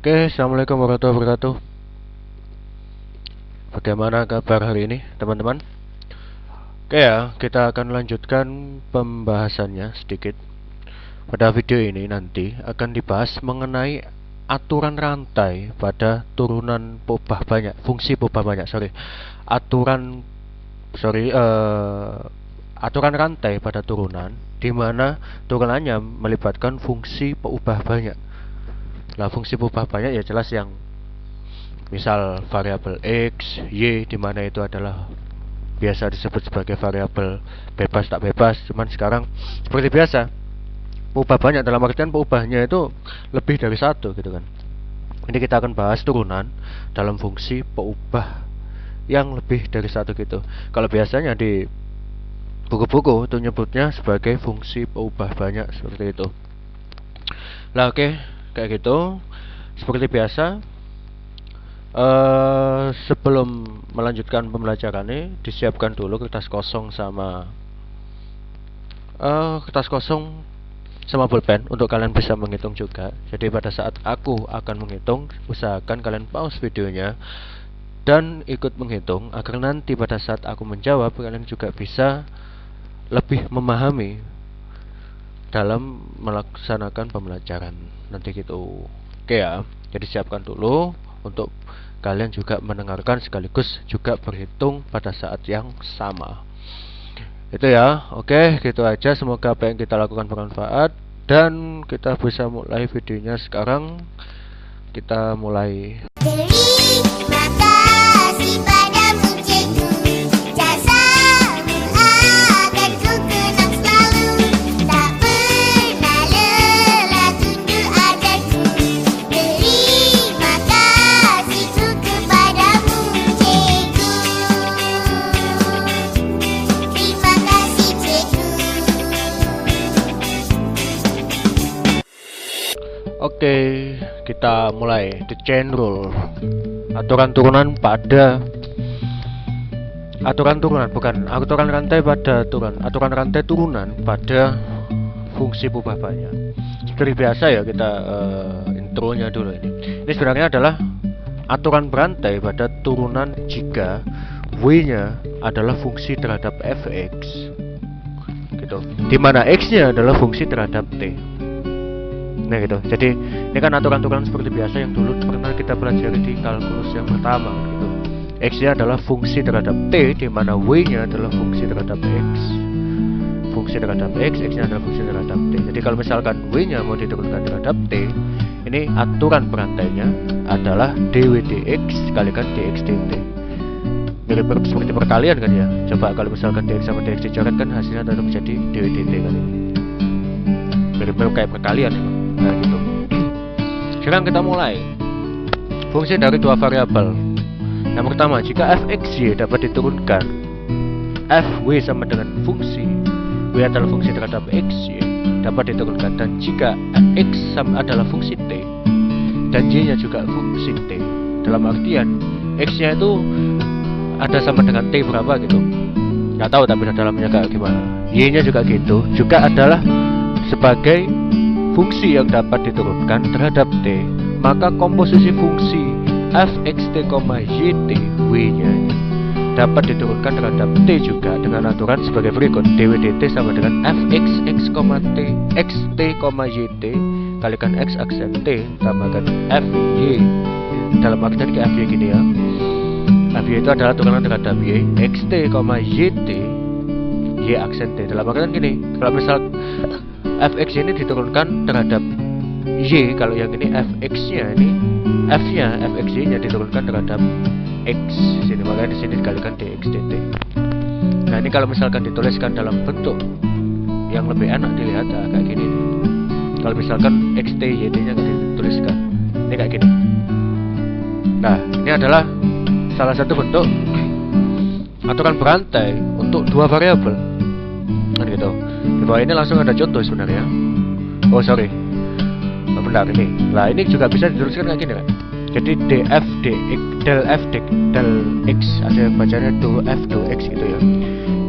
Oke, assalamualaikum warahmatullahi wabarakatuh. Bagaimana kabar hari ini, teman-teman? Oke ya, kita akan lanjutkan pembahasannya sedikit. Pada video ini nanti akan dibahas mengenai aturan rantai pada turunan pobah banyak, fungsi pobah banyak. Aturan rantai pada turunan, di mana turunannya melibatkan fungsi peubah banyak. Nah, fungsi peubah banyak ya jelas yang misal variabel X, Y, di mana itu adalah biasa disebut sebagai variabel bebas tak bebas. Cuman sekarang seperti biasa, peubah banyak dalam artian peubahnya itu lebih dari satu gitu kan. Ini kita akan bahas turunan dalam fungsi peubah yang lebih dari satu gitu. Kalau biasanya di buku-buku itu nyebutnya sebagai fungsi peubah banyak seperti itu. Nah, oke, kayak gitu. Seperti biasa, sebelum melanjutkan pembelajaran ini, disiapkan dulu kertas kosong sama pulpen untuk kalian bisa menghitung juga. Jadi pada saat aku akan menghitung, usahakan kalian pause videonya dan ikut menghitung agar nanti pada saat aku menjawab kalian juga bisa lebih memahami dalam melaksanakan pembelajaran nanti gitu. Oke ya, jadi siapkan dulu untuk kalian juga mendengarkan sekaligus juga berhitung pada saat yang sama. Itu ya. Oke, gitu aja. Semoga apa yang kita lakukan bermanfaat dan kita bisa mulai videonya sekarang. Kita mulai. Terima kasih padamu cikgu, jasamu akan ku kenang selalu. Tak pernah lelah tunduk ajarku. Terima kasihku kepadamu cikgu. Terima kasih cikgu. Oke, kita mulai. The chain rule. Aturan turunan pada aturan rantai pada aturan rantai turunan pada fungsi peubah banyak. Seperti biasa ya, kita intronya dulu ini. Ini sebenarnya adalah aturan berantai pada turunan jika W-nya adalah fungsi terhadap fx, gitu. Dimana x-nya adalah fungsi terhadap t. Nah gitu. Jadi ini kan aturan-aturan seperti biasa yang dulu pernah kita pelajari di kalkulus yang pertama gitu. X-nya adalah fungsi terhadap t, di mana W-nya adalah fungsi terhadap x. Fungsi terhadap x, X-nya adalah fungsi terhadap t. Jadi kalau misalkan W-nya mau diturunkan terhadap t, ini aturan berantainya adalah dw dx kalikan dx dt. Mirip seperti perkalian kan ya. Coba kalau misalkan dx sama dx dicoret kan hasilnya tetap menjadi dw dt kan ini. Mirip kayak perkalian ya. Nah gitu. Sekarang kita mulai. Fungsi dari dua variabel. Yang pertama, jika fxy dapat diturunkan, fw sama dengan fungsi w adalah fungsi terhadap xy dapat diturunkan, dan jika x sama adalah fungsi t dan y nya juga fungsi t, dalam artian x nya itu ada sama dengan t berapa gitu, nggak tahu tapi dalamnya kayak gimana. Y nya juga gitu, juga adalah sebagai fungsi yang dapat diturunkan terhadap t, maka komposisi fungsi fxt, yt, w nya dapat diturunkan terhadap t juga dengan aturan sebagai berikut. dw dt sama dengan fx x, t xt, yt kalikan x aksen t tambahkan fy. Dalam artian ke fy gini ya. Fy itu adalah turunan terhadap y, xt, yt, y aksen t. Dalam artian gini, kalau misal fx ini diturunkan terhadap y, kalau yang ini fx nya ini f nya fx y nya diturunkan terhadap x sini, makanya di sini dikalikan dx dt. Nah ini kalau misalkan dituliskan dalam bentuk yang lebih enak dilihat kayak gini. Kalau misalkan xt yt nya nggak dituliskan, ini kayak gini. Nah ini adalah salah satu bentuk aturan berantai untuk dua variabel kan gitu. Di bawah ini langsung ada contoh sebenarnya. Oh sorry, benar ini. Nah ini juga bisa dituliskan kayak gini kan. Jadi df dx del f del x, ada yang bacanya do f do x gitu ya.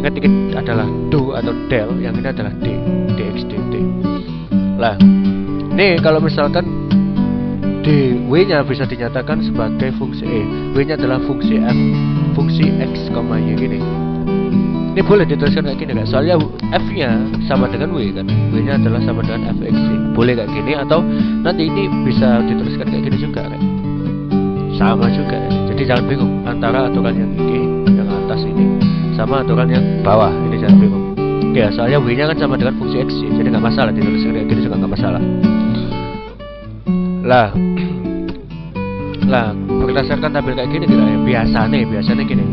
Ingat dikit adalah do atau del, yang ini adalah d, dx dt. Lah, ini kalau misalkan W-nya bisa dinyatakan sebagai fungsi W-nya adalah fungsi F, fungsi X, Y gini. Ini boleh dituliskan kayak gini kan? Soalnya F-nya sama dengan W kan. W-nya adalah sama dengan Fx. Boleh kayak gini, atau nanti ini bisa dituliskan kayak gini juga kan? Sama juga ya. Jadi jangan bingung antara aturan yang ini, yang atas ini, sama aturan yang bawah. Ini jangan bingung. Ya, soalnya W-nya kan sama dengan fungsi X, jadi nggak masalah dituliskan kayak gini juga nggak masalah. Lah, berdasarkan tabel kayak gini kira biasanya gini.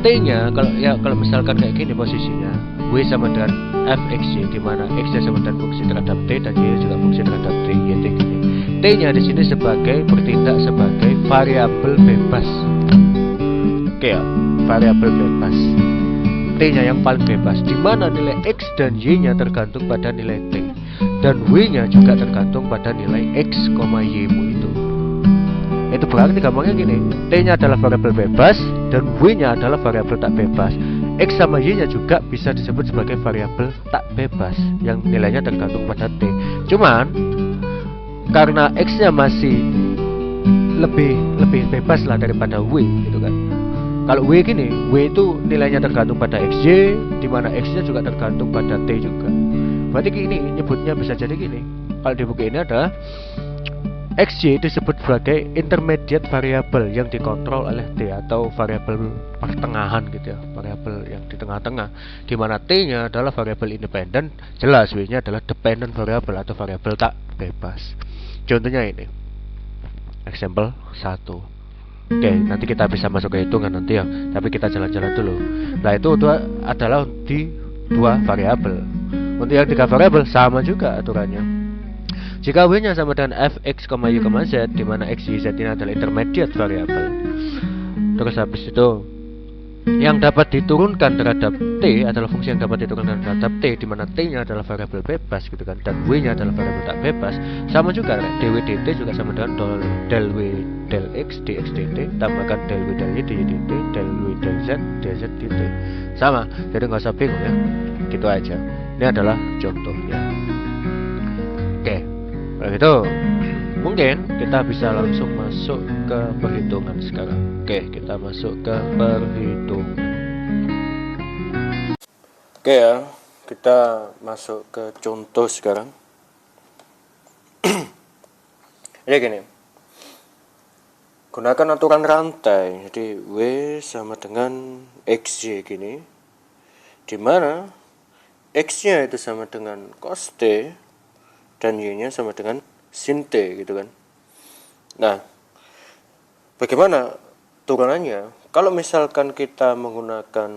T-nya kalau misalkan kayak gini posisinya, W sama dengan Fxy, di mana X-nya sama dengan fungsi terhadap T dan Y juga fungsi terhadap T, YT gini. T-nya di sini bertindak sebagai variabel bebas. Oke ya, variabel bebas. T-nya yang paling bebas, di mana nilai X dan Y-nya tergantung pada nilai T, dan W-nya juga tergantung pada nilai X, Y-mu itu. Itu berarti gampangnya gini, T-nya adalah variabel bebas dan W-nya adalah variabel tak bebas. X sama Y-nya juga bisa disebut sebagai variabel tak bebas yang nilainya tergantung pada T. Cuman karena X-nya masih lebih bebas lah daripada W gitu kan. Kalau W gini, W itu nilainya tergantung pada XY, di mana X-nya juga tergantung pada T juga. Berarti ini nyebutnya bisa jadi gini. Kalau di buku ini adalah XY disebut sebagai intermediate variable yang dikontrol oleh T, atau variabel pertengahan gitu ya, variabel yang di tengah-tengah, di mana T-nya adalah variabel independen, jelas W-nya adalah dependent variable atau variabel tak bebas. Contohnya ini, example 1. Oke, nanti kita bisa masuk ke hitungan nanti ya, tapi kita jalan-jalan dulu. Nah, itu adalah di 2 variabel. Untuk yang 3 variabel sama juga aturannya. Jika W-nya sama dengan Fx, Y, Z, di mana X, Y, Z ini adalah intermediate variable. Terus habis itu yang dapat diturunkan terhadap T adalah fungsi yang dapat diturunkan terhadap T, di mana T-nya adalah variabel bebas gitu kan, dan W-nya adalah variabel tak bebas. Sama juga kan, dw dt juga sama dengan del W del X dx dt, tambahkan del W del Y dy dt, del W del Z dz dt. Sama, jadi nggak usah bingung ya. Gitu aja. Ini adalah contohnya. Oke. Begitu, mungkin kita bisa langsung masuk ke perhitungan sekarang. Oke, kita masuk ke perhitungan. Oke ya, kita masuk ke contoh sekarang. Jadi gini, gunakan aturan rantai. Jadi W sama dengan XY gini, dimana X-nya itu sama dengan cos T dan Y-nya sama dengan sin T gitu kan. Nah, bagaimana turunannya? Kalau misalkan kita menggunakan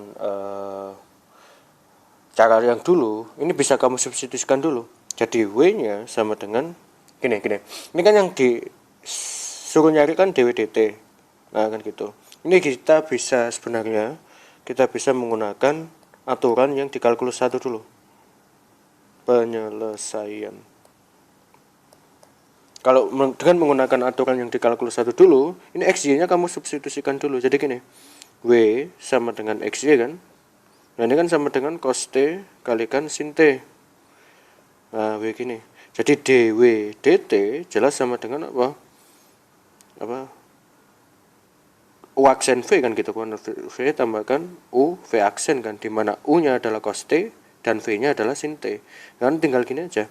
cara yang dulu, ini bisa kamu substitusikan dulu. Jadi W-nya sama dengan gini. Ini kan yang disuruh nyari kan dw dt. Nah, kan gitu. Ini kita bisa menggunakan aturan yang di kalkulus 1 dulu. Penyelesaian. Kalau dengan menggunakan aturan yang di kalkulus 1 dulu, ini XY-nya kamu substitusikan dulu. Jadi gini, W sama dengan XY kan. Nah, ini kan sama dengan cos T kalikan sin T. Nah, W gini. Jadi dw dt jelas sama dengan apa? U aksen V kan gitu kan. V tambahkan U V aksen kan, di mana U-nya adalah cos T dan V-nya adalah sin T. Kan tinggal gini aja.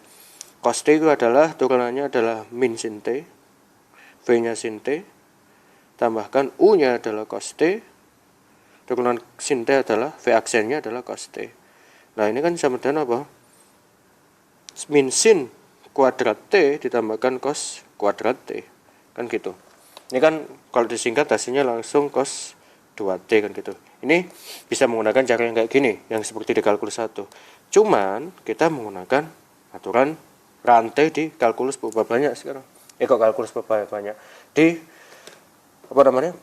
Cos T itu adalah turunannya adalah min sin T, V-nya sin T, tambahkan U-nya adalah cos T, turunan sin T adalah V aksennya adalah cos T. Nah, ini kan sama dengan apa? Min sin kuadrat T ditambahkan cos kuadrat T, kan gitu. Ini kan kalau disingkat hasilnya langsung cos 2T kan gitu. Ini bisa menggunakan cara yang kayak gini, yang seperti di kalkulus 1. Cuman kita menggunakan aturan rantai di kalkulus berapa banyak sekarang. Kok kalkulus berapa banyak? Di apa namanya?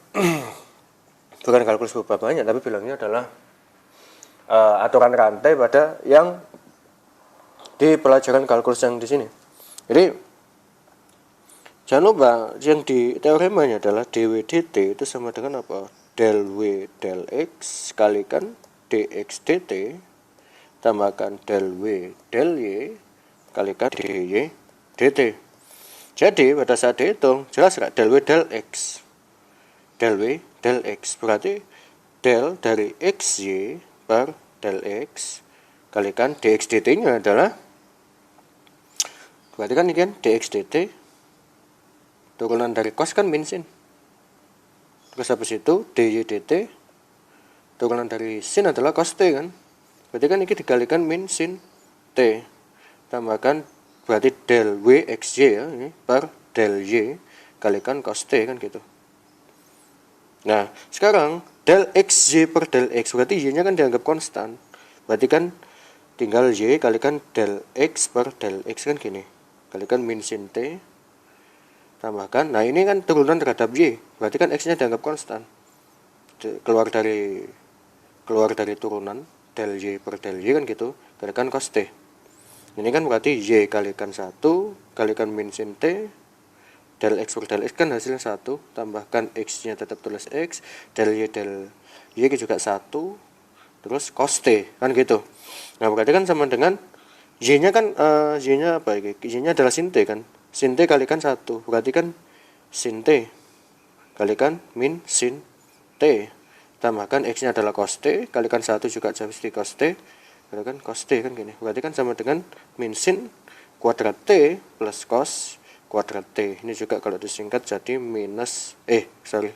Bukan kalkulus berapa banyak, tapi bilangnya adalah aturan rantai pada yang di pelajaran kalkulus yang di sini. Jadi jangan lupa yang di teoremanya adalah dw dt itu sama dengan apa? Del W del X kalikan dx dt tambahkan del W del Y kalikan dy dt. Jadi pada saat dihitung jelas nggak del W del X. Del W del X berarti del dari XY per del X kalikan dx dt nya adalah, berarti kan ini kan dx dt turunan dari cos kan min sin, terus habis itu dy dt turunan dari sin adalah cos t kan, berarti kan ini dikalikan min sin t, tambahkan berarti del W xy ya, ini per del Y kalikan cos T kan gitu. Nah, sekarang del xy per del X berarti Y-nya kan dianggap konstan. Berarti kan tinggal Y kalikan del X per del X kan gini. Kalikan min sin T tambahkan, nah ini kan turunan terhadap Y. Berarti kan X-nya dianggap konstan. Keluar dari turunan del Y per del Y kan gitu. Kalikan cos T. Ini kan berarti Y kalikan 1 kalikan min sin T del X per del X kan hasilnya 1, tambahkan X nya tetap tulis X, del Y juga 1, terus cos T kan gitu. Nah berarti kan sama dengan Y nya kan Y nya apa ini? Y nya adalah sin T kan, sin T kalikan 1 berarti kan sin T kalikan min sin T, tambahkan X nya adalah cos T kalikan 1 juga jadi cos T kan cos T kan gini, berarti kan sama dengan min sin kuadrat T plus cos kuadrat T. Ini juga kalau disingkat jadi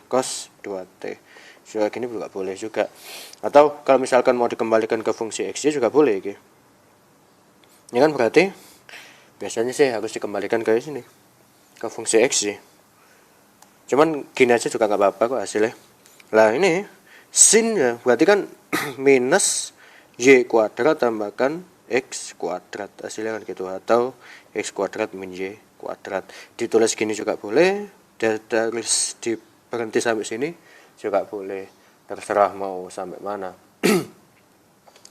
cos 2T. Juga gini juga boleh juga. Atau kalau misalkan mau dikembalikan ke fungsi XY juga boleh gitu. Ini kan berarti biasanya sih harus dikembalikan ke sini, ke fungsi XY. Cuman gini aja juga nggak apa-apa kok hasilnya. Lah ini sin ya, berarti kan minus Y kuadrat tambahkan X kuadrat hasilnya kan gitu, atau X kuadrat min Y kuadrat. Ditulis gini juga boleh, terus berhenti sampai sini juga boleh, terserah mau sampai mana.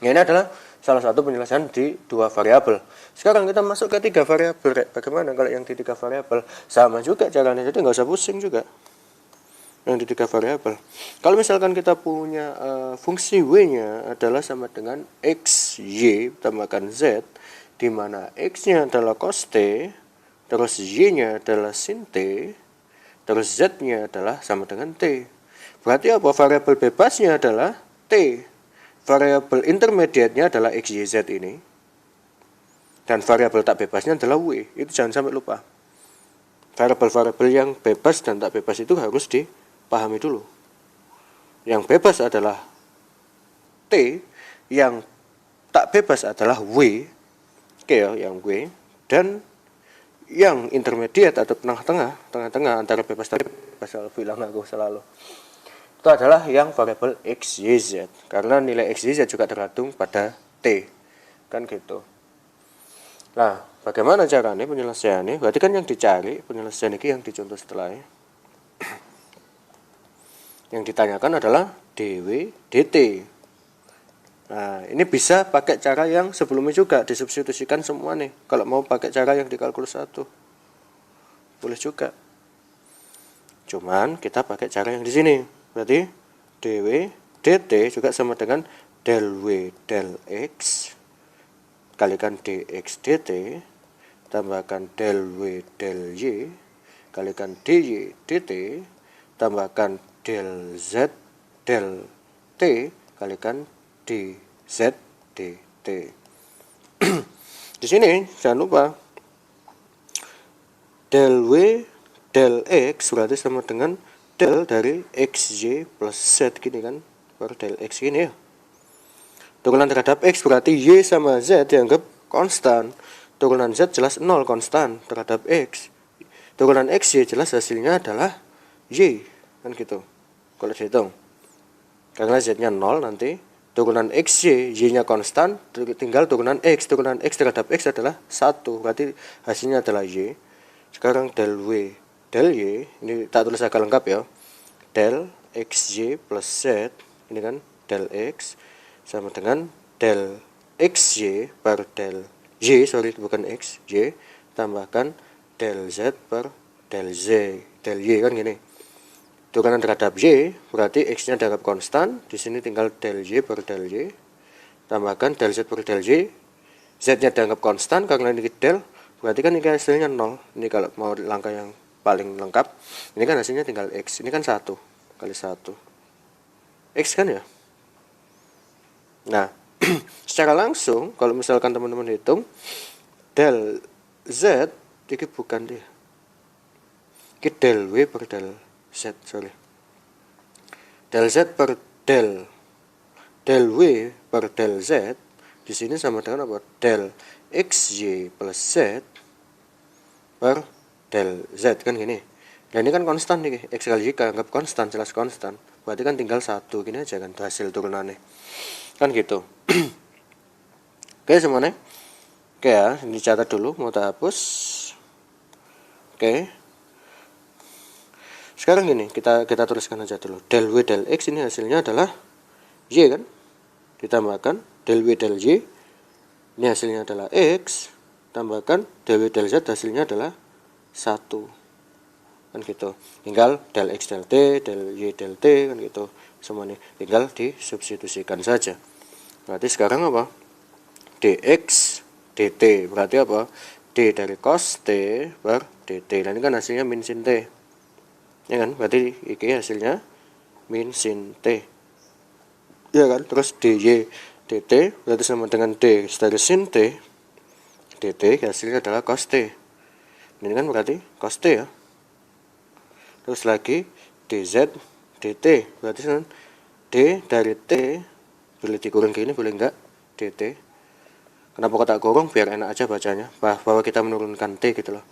Ya, ini adalah salah satu penjelasan di 2 variabel. Sekarang kita masuk ke 3 variabel. Bagaimana kalau yang di 3 variabel? Sama juga caranya, jadi nggak usah pusing juga yang di 3 variabel. Kalau misalkan kita punya fungsi W-nya adalah sama dengan X, Y tambahkan Z, di mana X-nya adalah cos T, terus Y-nya adalah sin T, terus Z-nya adalah sama dengan T. Berarti apa? Variabel bebasnya adalah T. Variabel intermediate-nya adalah X, Y, Z ini. Dan variabel tak bebasnya adalah W. Itu jangan sampai lupa. Variabel-variabel yang bebas dan tak bebas itu harus dipahami dulu. Yang bebas adalah T, yang tak bebas adalah W. Oke ya, yang W. Dan yang intermediate atau tengah-tengah antara bebas dan bebas, bilang aku selalu, itu adalah yang variabel X, Y, Z. Karena nilai X, Y, Z juga tergantung pada T. Kan gitu. Nah, bagaimana caranya penyelesaiannya? Berarti kan yang dicari penyelesaian ini yang dicontoh setelahnya. Yang ditanyakan adalah dw dt. Nah, ini bisa pakai cara yang sebelumnya juga, disubstitusikan semua nih. Kalau mau pakai cara yang di kalkulus 1, boleh juga. Cuman kita pakai cara yang di sini. Berarti dw dt juga sama dengan del w del x kalikan dx dt tambahkan del w del y kalikan dy dt tambahkan del z del t kalikan dz dt. Di sini jangan lupa del w del x berarti sama dengan del dari xy plus z gini kan, per del x gini ya. Turunan terhadap x berarti y sama z dianggap konstan. Turunan z jelas 0 konstan terhadap x. Turunan x y jelas hasilnya adalah y kan gitu. Kalau dihitung, karena z-nya 0 nanti turunan xy, y-nya konstan, tinggal turunan x terhadap x adalah 1, berarti hasilnya adalah y. Sekarang del w del y, ini tak tulis agak lengkap ya, del xy plus z, ini kan del x sama dengan del xy per del y, bukan x, y, tambahkan del z per del z, del y kan gini. Turunan terhadap y berarti x-nya dianggap konstan, di sini tinggal del y per del y, tambahkan del z per del y, z-nya dianggap konstan karena ini del, berarti kan ini hasilnya 0. Ini kalau mau langkah yang paling lengkap, ini kan hasilnya tinggal X. Ini kan 1 kali 1 X kan ya. Nah secara langsung kalau misalkan teman-teman hitung del Z ini bukan dia, ini del W per del Z, sorry, del Z per del W per del Z di sini sama dengan apa? Del XY plus Z per del Z kan gini. Dan ini kan konstan nih, X kali Y anggap konstan, jelas konstan. Berarti kan tinggal 1 gini aja kan hasil turunannya. Kan gitu. Oke semuanya. Oke ya, ini catat dulu, mau tak hapus. Oke. Sekarang gini, kita tuliskan aja dulu. Del W del X ini hasilnya adalah Y kan? Ditambahkan del W del Y. Ini hasilnya adalah X. Tambahkan del W del Z hasilnya adalah 1. Kan gitu. Tinggal del X del T, del Y del T kan gitu. Semuanya tinggal disubstitusikan saja. Berarti sekarang apa? dx dt. Berarti apa? D dari cos T per dt. Dan ini kan hasilnya min sin T. Ya kan? Berarti ini hasilnya min sin T. Ya kan? Terus dy dt berarti sama dengan D dari sin T. dt hasilnya adalah cos T. Ini kan berarti cos T ya. Terus lagi dz dt berarti sama D dari T, boleh dikurang gini boleh enggak, dt. Kenapa kok tak kurung? Biar enak aja bacanya, bahwa kita menurunkan T gitu loh.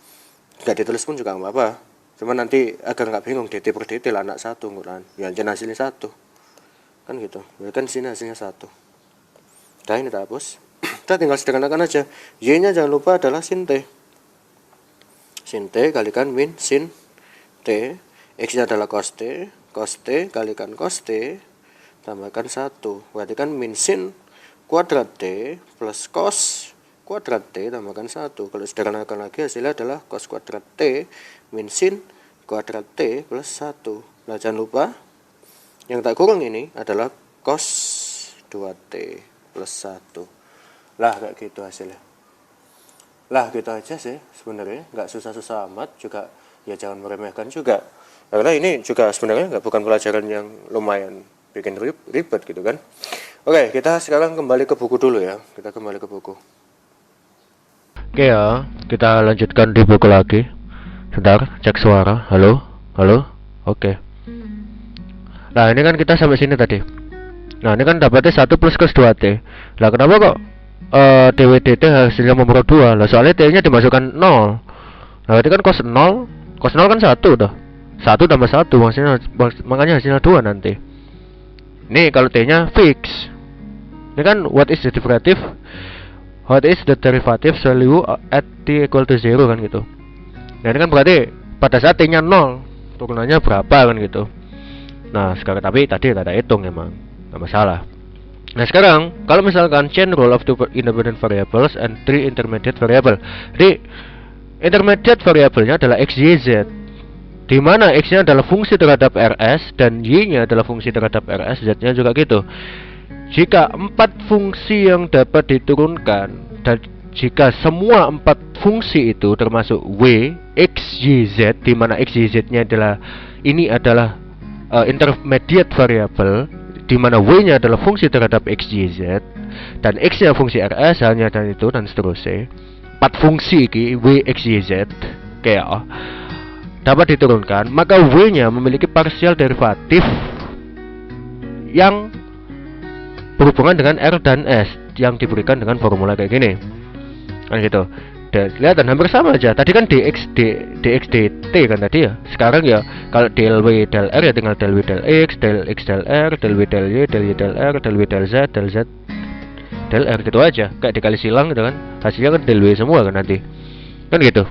Enggak ditulis pun juga enggak apa-apa. Cuma nanti agar enggak bingung dt per dt lah anak 1 kan. Ya jangan hasilnya 1. Kan gitu. Berarti kan sini hasilnya 1. Dah ini tak hapus. Kita tinggal sederhanakan aja. Y-nya jangan lupa adalah sin T. Sin T kalikan min sin T. X-nya adalah cos T. Cos T kalikan cos T. Tambahkan 1. Berarti kan min sin kuadrat T plus cos kuadrat T tambahkan 1. Kalau sederhanakan lagi hasilnya adalah cos kuadrat T min sin kuadrat T plus 1. Nah jangan lupa yang tak kurang ini adalah cos 2T plus 1. Lah kayak gitu hasilnya. Lah gitu aja sih sebenarnya, nggak susah-susah amat juga. Ya jangan meremehkan juga, karena ini juga sebenarnya bukan pelajaran yang lumayan bikin ribet gitu kan. Oke, kita sekarang kembali ke buku dulu ya. Kita kembali ke buku. Oke ya, kita lanjutkan di buku lagi. Sebentar, cek suara. Halo, halo. Oke. Nah ini kan kita sampai sini tadi. Nah ini kan dapatnya 1 plus cos 2T. Lah kenapa kok dwdt hasilnya nomor 2? Lah soalnya T nya dimasukkan 0. Nah berarti kan cos 0 kan 1 dah. 1 tambah 1 makanya hasilnya 2 nanti. Nih kalau T nya fix. Ini kan what is the derivative value at T equal to 0 kan gitu. Nah ini kan berarti pada saat T nya 0 turunannya berapa kan gitu. Nah sekarang tapi tadi tak ada hitung emang, nggak masalah. Nah sekarang kalau misalkan chain rule of two independent variables and three intermediate variable. Jadi intermediate variabelnya adalah x, y, z, di mana x nya adalah fungsi terhadap rs dan y nya adalah fungsi terhadap rs, z nya juga gitu. Jika 4 fungsi yang dapat diturunkan dan jika semua 4 fungsi itu termasuk w, x, y, z, di mana x, y, z nya adalah intermediate variable, di mana w nya adalah fungsi terhadap x, y, z dan x nya fungsi rs, hanya dan itu dan seterusnya. 4 fungsi ini w, x, y, z kayak dapat diturunkan, maka w nya memiliki partial derivatif yang berhubungan dengan R dan S yang diberikan dengan formula kayak gini kan gitu. Dan kelihatan hampir sama aja. Tadi kan dx dt kan tadi ya. Sekarang ya kalau del w del r ya tinggal del w del x del r, del w del y del r, del w del z del r gitu aja. Kayak dikali silang gitu kan. Hasilnya kan del w semua kan nanti. Kan gitu.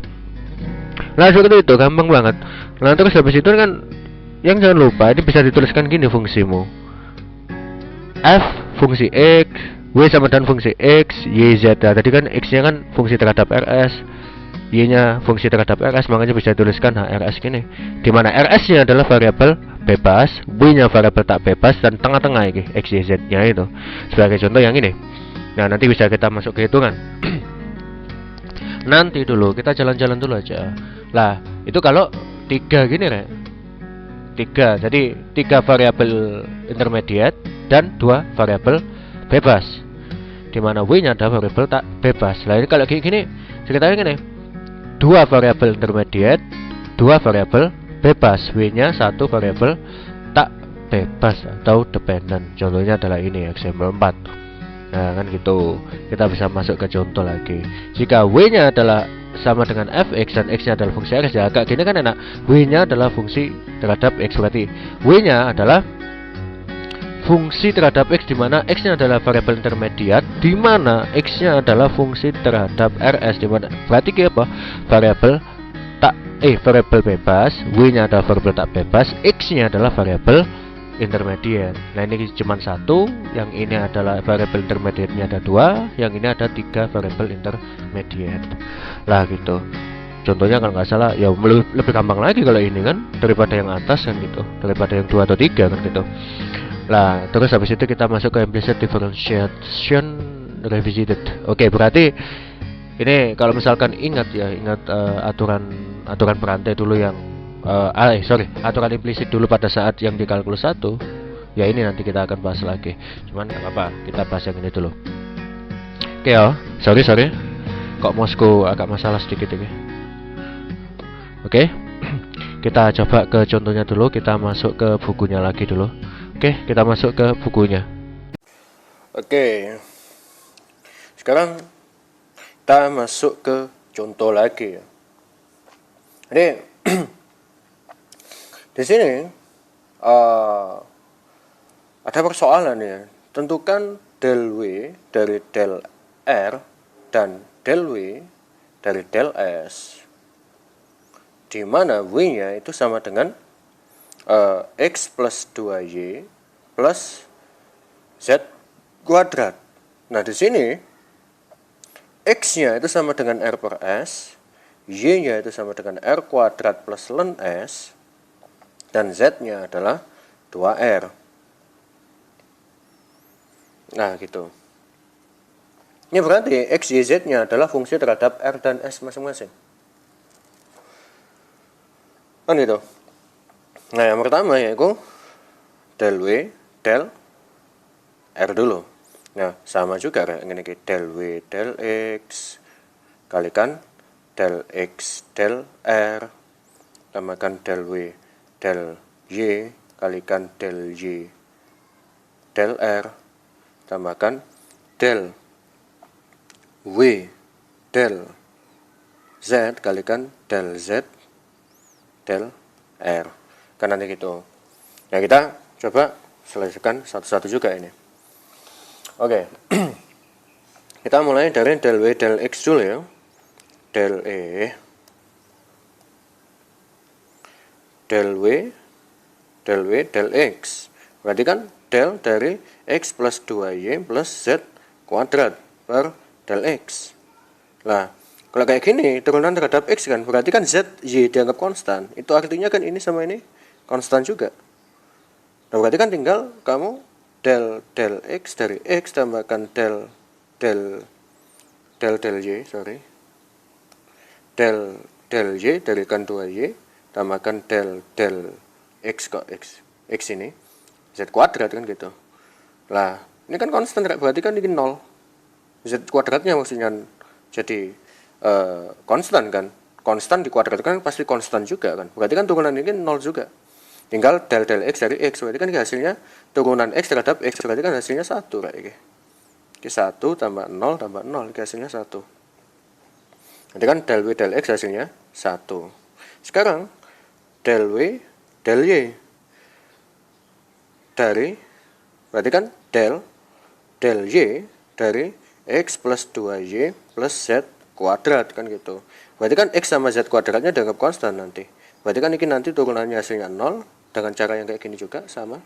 Nah seperti itu gampang banget. Nah terus habis itu kan yang jangan lupa ini bisa dituliskan gini fungsimu. F fungsi x, w sama dengan fungsi x, y, z. Nah, tadi kan x nya kan fungsi terhadap rs, y nya fungsi terhadap rs, makanya bisa dituliskan rs gini. Dimana rs nya adalah variabel bebas, w nya variabel tak bebas, dan tengah-tengah ini x, y, z nya itu. Sebagai contoh yang ini. Nah nanti bisa kita masuk ke hitungan. Nanti dulu kita jalan-jalan dulu aja. Lah, itu kalau 3 gini, Rek. 3. Jadi 3 variabel intermediate dan 2 variabel bebas. Di mana W-nya ada variabel tak bebas. Lah ini kalau gini ceritanya gini. 2 variabel intermediate, 2 variabel bebas. W-nya 1 variabel tak bebas atau dependent. Contohnya adalah ini example 4. Nah, kan gitu. Kita bisa masuk ke contoh lagi. Jika W-nya adalah sama dengan fx dan x-nya adalah fungsi x, ya agak gini kan enak. W-nya adalah fungsi terhadap x, berarti W-nya adalah fungsi terhadap x, di mana x-nya adalah variabel intermediate, di mana x-nya adalah fungsi terhadap rs, di mana berarti apa? Variabel bebas. W-nya adalah variabel tak bebas, x-nya adalah variabel intermediate. Nah, ini cuma 1, yang ini adalah variabel intermediate-nya ada 2, yang ini ada 3 variabel intermediate. Lah gitu. Contohnya kalau nggak salah ya lebih gampang lagi kalau ini kan daripada yang atas kan gitu, daripada yang 2 atau 3 kan gitu. Lah, terus habis itu kita masuk ke implicit differentiation revisited. Oke, berarti ini kalau misalkan ingat aturan berantai dulu yang aturan implisit dulu pada saat yang di kalkulus 1. Ya ini nanti kita akan bahas lagi. Cuman nggak apa-apa, kita bahas yang ini dulu. Oke ya, sorry. Kok mousku agak masalah sedikit ini. Oke. Kita coba ke contohnya dulu, kita masuk ke bukunya lagi dulu. Oke, kita masuk ke bukunya. Oke. Sekarang kita masuk ke contoh lagi ya. Jadi di sini ada persoalan ya. Tentukan del W dari del R dan del W dari del S, di mana W-nya itu sama dengan X plus 2Y plus Z kuadrat. Nah, di sini X-nya itu sama dengan R per S, Y-nya itu sama dengan R kuadrat plus ln S, dan Z-nya adalah 2R. Nah, gitu. Ini berarti X, Y, Z-nya adalah fungsi terhadap R dan S masing-masing. Kan gitu. Nah, yang pertama yaitu del W, del R dulu. Nah, sama juga kayak ini, del W, del X, kalikan del X, del R, tambahkan del W, del Y, kalikan del Y, del R, tambahkan del W, del Z, kalikan del Z, del R. Kan nanti gitu. Ya, kita coba selesaikan satu-satu juga ini. Oke. Kita mulai dari del W, del X dulu ya. Del E, del W, del X. Berarti kan del dari X plus 2Y plus Z kuadrat per del X. Nah, kalau kayak gini, turunan terhadap X kan, berarti kan Z, Y dianggap konstan. Itu artinya kan ini sama ini konstan juga. Nah, berarti kan tinggal kamu del X dari X tambahkan del Y, del Y dari kan 2Y tambahkan del X kok X ini Z kuadrat kan gitu. Lah, ini kan konstan, berarti kan ini 0. Z kuadratnya maksudnya jadi konstan kan. Konstan dikuadratkan pasti konstan juga kan. Berarti kan turunan ini 0 juga. Tinggal del X dari X, berarti kan hasilnya turunan X terhadap X, berarti kan hasilnya 1 kayak gitu. Ini 1 tambah 0 tambah 0, ini hasilnya 1. Nanti kan del W del X hasilnya 1. Sekarang del W del Y dari, berarti kan del Y dari X plus 2Y plus Z kuadrat kan gitu. Berarti kan X sama Z kuadratnya dianggap konstan nanti. Berarti kan ini nanti turunannya hasilnya 0 dengan cara yang kayak gini juga sama.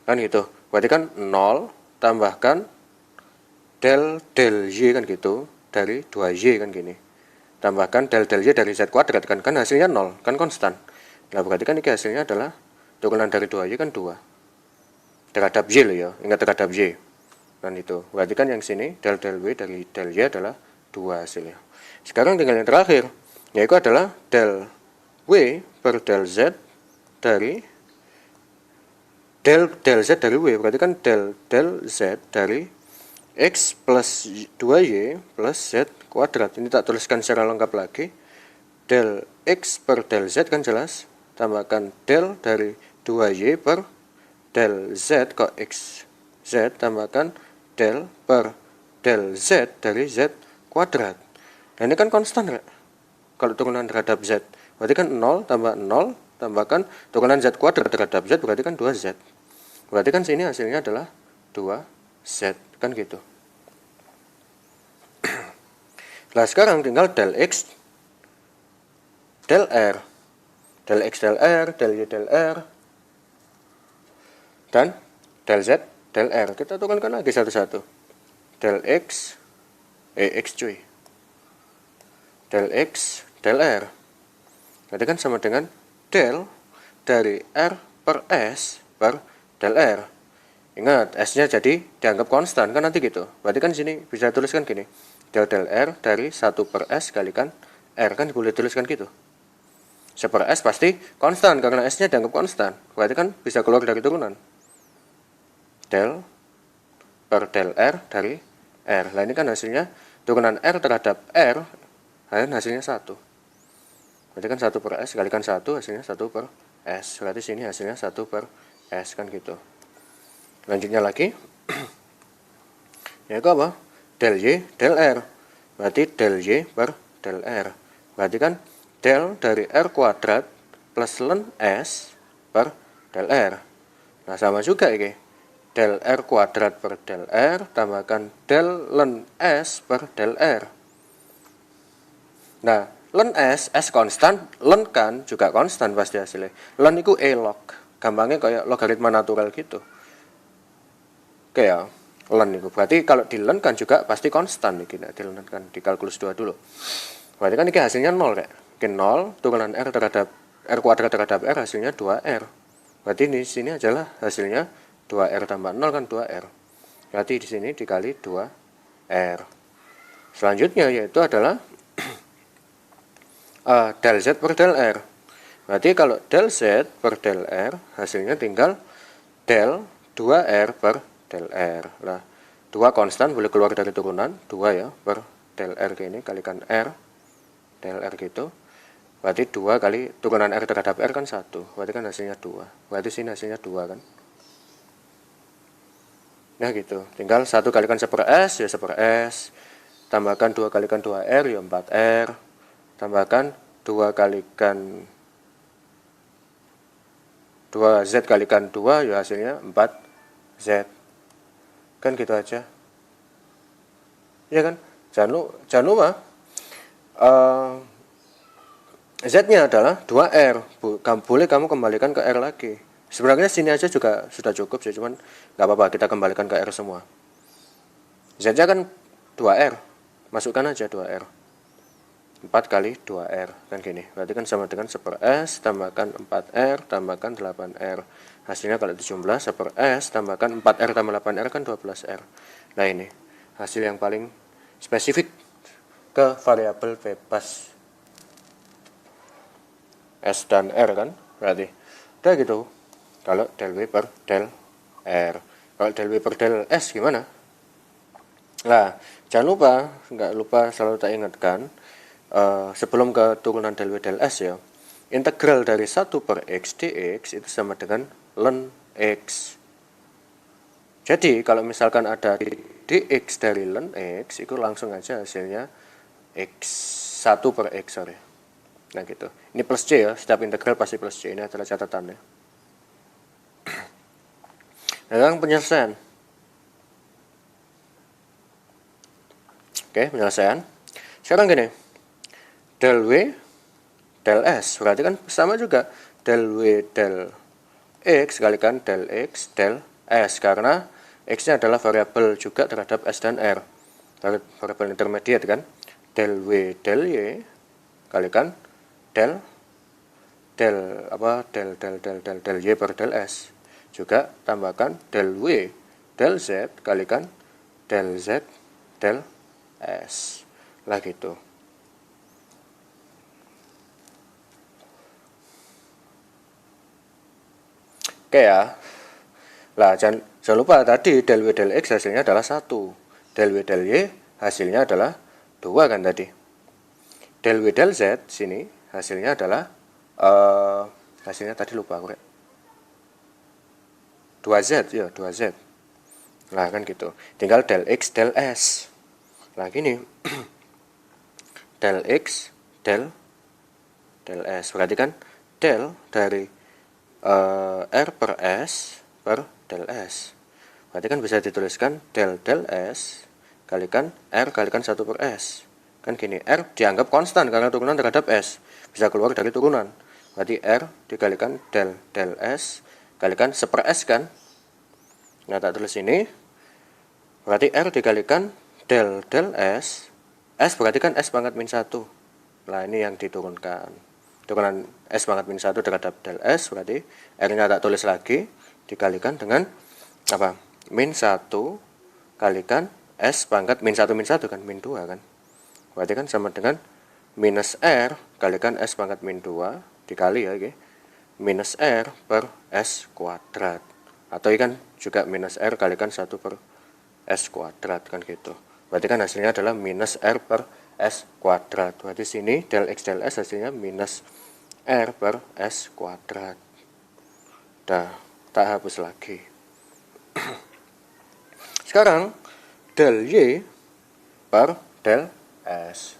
Kan gitu. Berarti kan 0 tambahkan del Y kan gitu dari 2Y kan gini. Tambahkan del Y dari Z kuadrat kan hasilnya 0, kan konstan. Nah, berarti kan ini hasilnya adalah turunan dari 2Y kan 2. Terhadap Y loh ya, ingat terhadap Y. Kan itu. Berarti kan yang sini del W dari del Y adalah 2 hasilnya. Sekarang tinggal yang terakhir, yaitu adalah del W per del Z dari del Z dari W, berarti kan del Z dari X plus 2Y plus Z kuadrat. Ini tak tuliskan secara lengkap lagi. Del X per del Z kan jelas, tambahkan del dari 2Y per del Z kok X Z, tambahkan del per del Z dari Z kuadrat. Nah ini kan konstan ya, kalau turunan terhadap Z, berarti kan 0 tambah 0, tambahkan turunan Z kuadrat terhadap Z, berarti kan 2Z. Berarti kan sini hasilnya adalah 2Z, kan gitu. Nah sekarang tinggal del X, del R, del X del R, del Y del R, dan del Z del R. Kita turunkan lagi satu-satu. Del X, X cuy, del X del R, berarti kan sama dengan del dari R per S per del R. Ingat, S-nya jadi dianggap konstan kan nanti gitu. Berarti kan sini bisa tuliskan gini, del R dari 1 per S kalikan R, kan boleh tuliskan gitu. 1 per S pasti konstan karena S-nya dianggap konstan. Berarti kan bisa keluar dari turunan. Del per del R dari R. Nah ini kan hasilnya turunan R terhadap R, hasilnya 1. Berarti kan 1 per S kalikan 1 hasilnya 1 per S. Berarti sini hasilnya 1 per S, kan gitu. Lanjutnya lagi, yaitu apa? Del Y del R. Berarti del Y per del R. Berarti kan del dari R kuadrat plus ln S per del R. Nah sama juga ini, del R kuadrat per del R tambahkan del ln S per del R. Nah ln S konstan, ln kan juga konstan pasti hasilnya. Ln itu log, gampangnya kayak logaritma natural gitu. Oke ya, ln itu berarti kalau di ln kan juga pasti konstan nih, di ln kan di kalkulus 2 dulu. Berarti kan ini hasilnya 0 ya. Oke, 0 turunan R terhadap R kuadrat terhadap R hasilnya 2R. Berarti di sini adalah hasilnya 2R tambah 0 kan 2R. Berarti di sini dikali 2R. Selanjutnya yaitu adalah del Z per del R. Berarti kalau del Z per del R hasilnya tinggal del 2R per del R. Nah, 2 konstan boleh keluar dari turunan, 2 ya per del R ini kalikan R del R gitu. Berarti 2 kali turunan R terhadap R kan 1. Berarti kan hasilnya 2. Berarti sini hasilnya 2 kan. Nah gitu. Tinggal 1 kalikan 1 per S ya 1 per S. Tambahkan 2 kalikan 2R ya 4R. Tambahkan 2 kalikan 2Z kalikan 2 ya hasilnya 4Z. Kan gitu aja. Ya kan? Jangan lupa Z-nya adalah 2R. Boleh kamu kembalikan ke R lagi. Sebenarnya sini aja juga sudah cukup sih, cuman nggak apa-apa kita kembalikan ke R semua. Z-nya kan 2R. Masukkan aja 2R. 4 kali 2R kan gini. Berarti kan sama dengan 1 per S tambahkan 4R tambahkan 8R. Hasilnya kalau dijumlah 1 per S tambahkan 4R tambah 8R kan 12R. Nah ini hasil yang paling spesifik ke variabel bebas S dan R kan. Berarti udah gitu kalau del W per del R. Kalau del W per del S gimana? Nah jangan lupa selalu tak ingatkan, sebelum ke turunan del W del S ya, integral dari 1 per X dx itu sama dengan ln X. Jadi kalau misalkan ada dx dari ln X, itu langsung aja hasilnya X1 per X, sorry. Nah gitu, ini plus C ya, setiap integral pasti plus C, ini adalah catatannya. Nah sekarang penyelesaian. Oke, penyelesaian. Sekarang gini, del W del S berarti kan sama juga del W del X kalikan del X del S, karena X nya adalah variabel juga terhadap S dan R, variabel intermediate kan. Del W del Y kalikan del Y per del S, juga tambahkan del W del Z kalikan del Z del S lah gitu. Oke ya. Lah, jangan lupa tadi del W del X hasilnya adalah 1. Del W del Y hasilnya adalah 2 kan tadi. Del W del Z sini hasilnya adalah hasilnya tadi lupa aku. 2Z ya, 2Z. Nah, kan gitu. Tinggal del X del S. Nah, gini. Del X del S. Berarti kan del dari R per S per del S. Berarti kan bisa dituliskan del S kalikan R kalikan 1 per S. Kan gini, R dianggap konstan karena turunan terhadap S. Bisa keluar dari turunan. Berarti R dikalikan del S kalikan 1 per S kan. Nah, tak tulis ini. Berarti R dikalikan del S. S berarti kan S pangkat min 1. Nah, ini yang diturunkan. Turunan S pangkat min 1 terhadap del S, berarti R-nya tak tulis lagi, dikalikan dengan apa? Min 1 kalikan S pangkat min 1 kan, min 2 kan. Berarti kan sama dengan minus R kalikan S pangkat min 2 dikali ya, oke. Minus R per S kuadrat. Atau kan juga minus R kalikan 1 per S kuadrat kan gitu. Berarti kan hasilnya adalah minus R per S kuadrat. Berarti sini del X del S hasilnya minus R per S kuadrat. Dah, tak hapus lagi. Sekarang del Y per del S.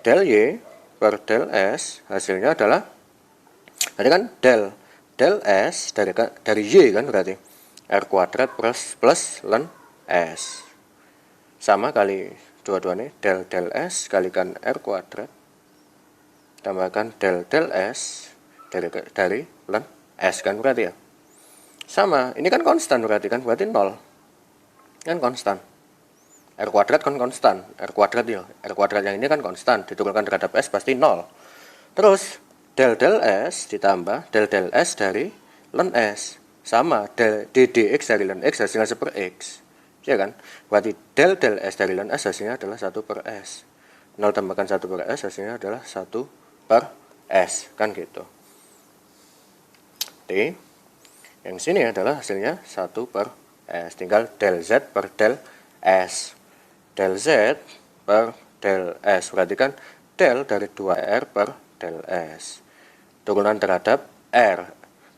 Del Y per del S hasilnya adalah, tadi kan del S dari Y kan, berarti R kuadrat plus ln S. Sama kali dua-duanya, del S kalikan R kuadrat tambahkan del S dari ln S kan, berarti ya. Sama, ini kan konstan berarti 0. Kan konstan. R kuadrat kan konstan. R kuadrat yang ini kan konstan, diturunkan terhadap S pasti 0. Terus del S ditambah del S dari ln S. Sama dx dari ln X hasilnya 1 per X. Ya kan? Berarti del S dari ln S hasilnya adalah 1 per S. 0 tambahkan 1 per S hasilnya adalah 1 per S. Kan gitu. Oke. Yang sini adalah hasilnya 1 per S. Tinggal del Z per del S. Del Z per del S. Berarti kan del dari 2R per del S. Turunan terhadap R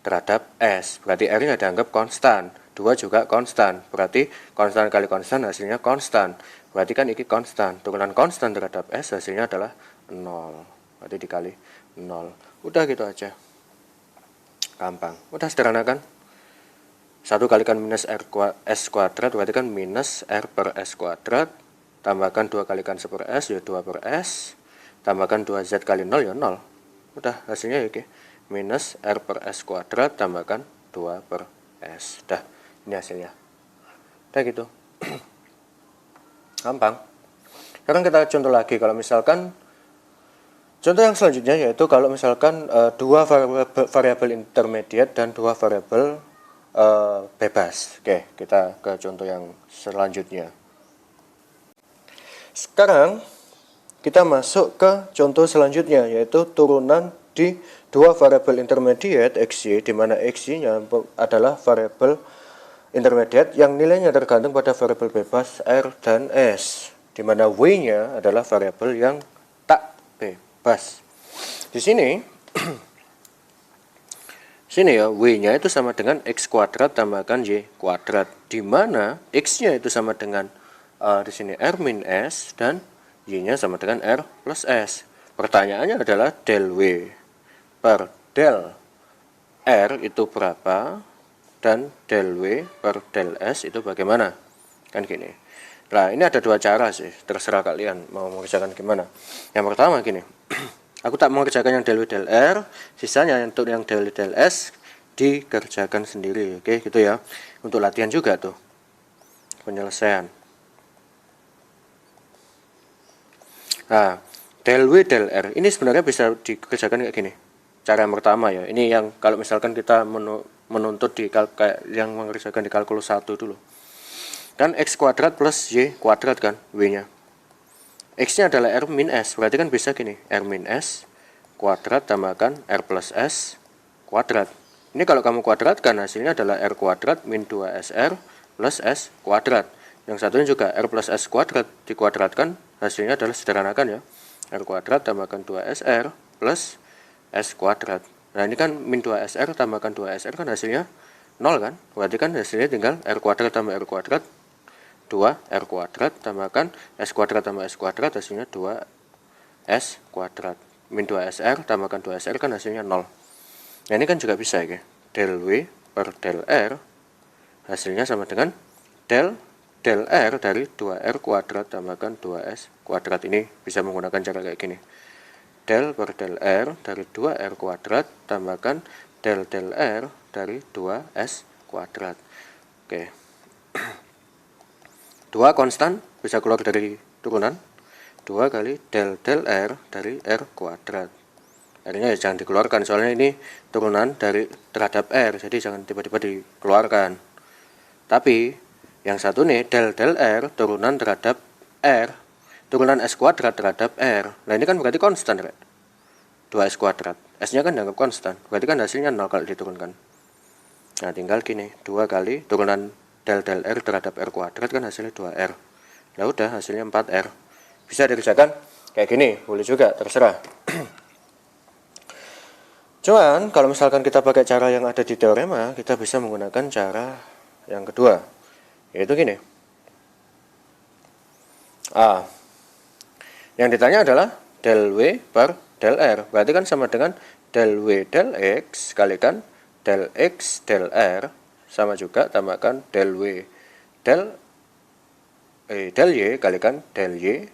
terhadap S. Berarti R nya dianggap konstan. 2 juga konstan. Berarti konstan kali konstan hasilnya konstan. Berarti kan ini konstan. Turunan konstan terhadap S hasilnya adalah 0. Berarti dikali 0. Udah gitu aja. Gampang. Udah sederhana kan? 1 kalikan minus S kuadrat berarti kan minus R per S kuadrat. Tambahkan 2 kalikan 1 per S ya 2 per S. Tambahkan 2Z kali 0 ya 0. Udah hasilnya ya, oke. Minus R per S kuadrat tambahkan 2 per S. Dah, ini hasilnya. Udah gitu. Gampang. Sekarang kita contoh lagi. Kalau misalkan contoh yang selanjutnya yaitu kalau misalkan 2 variabel intermediate dan 2 variabel bebas. Oke, kita ke contoh yang selanjutnya. Sekarang kita masuk ke contoh selanjutnya yaitu turunan di 2 variabel intermediate XY, di mana XY-nya adalah variabel intermediate yang nilainya tergantung pada variabel bebas R dan S, di mana Y-nya adalah variabel yang tak bebas. Di sini ya, Y-nya itu sama dengan X kuadrat tambahkan Y kuadrat, di mana X-nya itu sama dengan di sini R min S dan Y-nya sama dengan R plus S. Pertanyaannya adalah del W per del R itu berapa dan del W per del S itu bagaimana? Kan gini. Nah, ini ada 2 cara sih, terserah kalian mau mengerjakan gimana. Yang pertama gini. Aku tak mengerjakan yang del W del R, sisanya untuk yang del W del S dikerjakan sendiri. Oke, gitu ya. Untuk latihan juga tuh. Penyelesaian. Nah, del W del R ini sebenarnya bisa dikerjakan kayak gini. Cara yang pertama ya, ini yang kalau misalkan kita menuntut di yang mengerjakan di kalkulus 1 dulu. Kan X kuadrat plus Y kuadrat kan, W-nya. X-nya adalah R min S, berarti kan bisa gini, R min S kuadrat tambahkan R plus S kuadrat. Ini kalau kamu kuadratkan hasilnya adalah R kuadrat min 2SR plus S kuadrat. Yang satunya juga R plus S kuadrat dikuadratkan hasilnya adalah sederhanakan ya. R kuadrat tambahkan 2SR plus S kuadrat. Nah ini kan min 2SR tambahkan 2SR kan hasilnya 0 kan. Berarti kan hasilnya tinggal R kuadrat tambah R kuadrat 2R kuadrat tambahkan S kuadrat tambah S kuadrat hasilnya 2S kuadrat. Min 2SR tambahkan 2SR kan hasilnya 0. Nah ini kan juga bisa ya. Del W per del R hasilnya sama dengan del R dari 2R kuadrat tambahkan 2S kuadrat. Ini bisa menggunakan cara kayak gini. Del per del R dari 2R kuadrat tambahkan del R dari 2S kuadrat. Oke. Dua konstan bisa keluar dari turunan. 2 kali del R dari R kuadrat. R-nya ya jangan dikeluarkan soalnya ini turunan dari terhadap R. Jadi jangan tiba-tiba dikeluarkan. Tapi yang satu nih del R turunan terhadap R. Turunan S kuadrat terhadap R. Nah ini kan berarti konstan kan? 2S kuadrat. S-nya kan dianggap konstan. Berarti kan hasilnya 0 kalau diturunkan. Nah tinggal gini. 2 kali turunan del R terhadap R kuadrat kan hasilnya 2R. Ya udah hasilnya 4R. Bisa dikerjakan kayak gini, boleh juga, terserah. Cuman kalau misalkan kita pakai cara yang ada di teorema, kita bisa menggunakan cara yang kedua, yaitu gini. Yang ditanya adalah del W per del R. Berarti kan sama dengan del W del X kalikan del X del R, sama juga tambahkan del W del Y kalikan del Y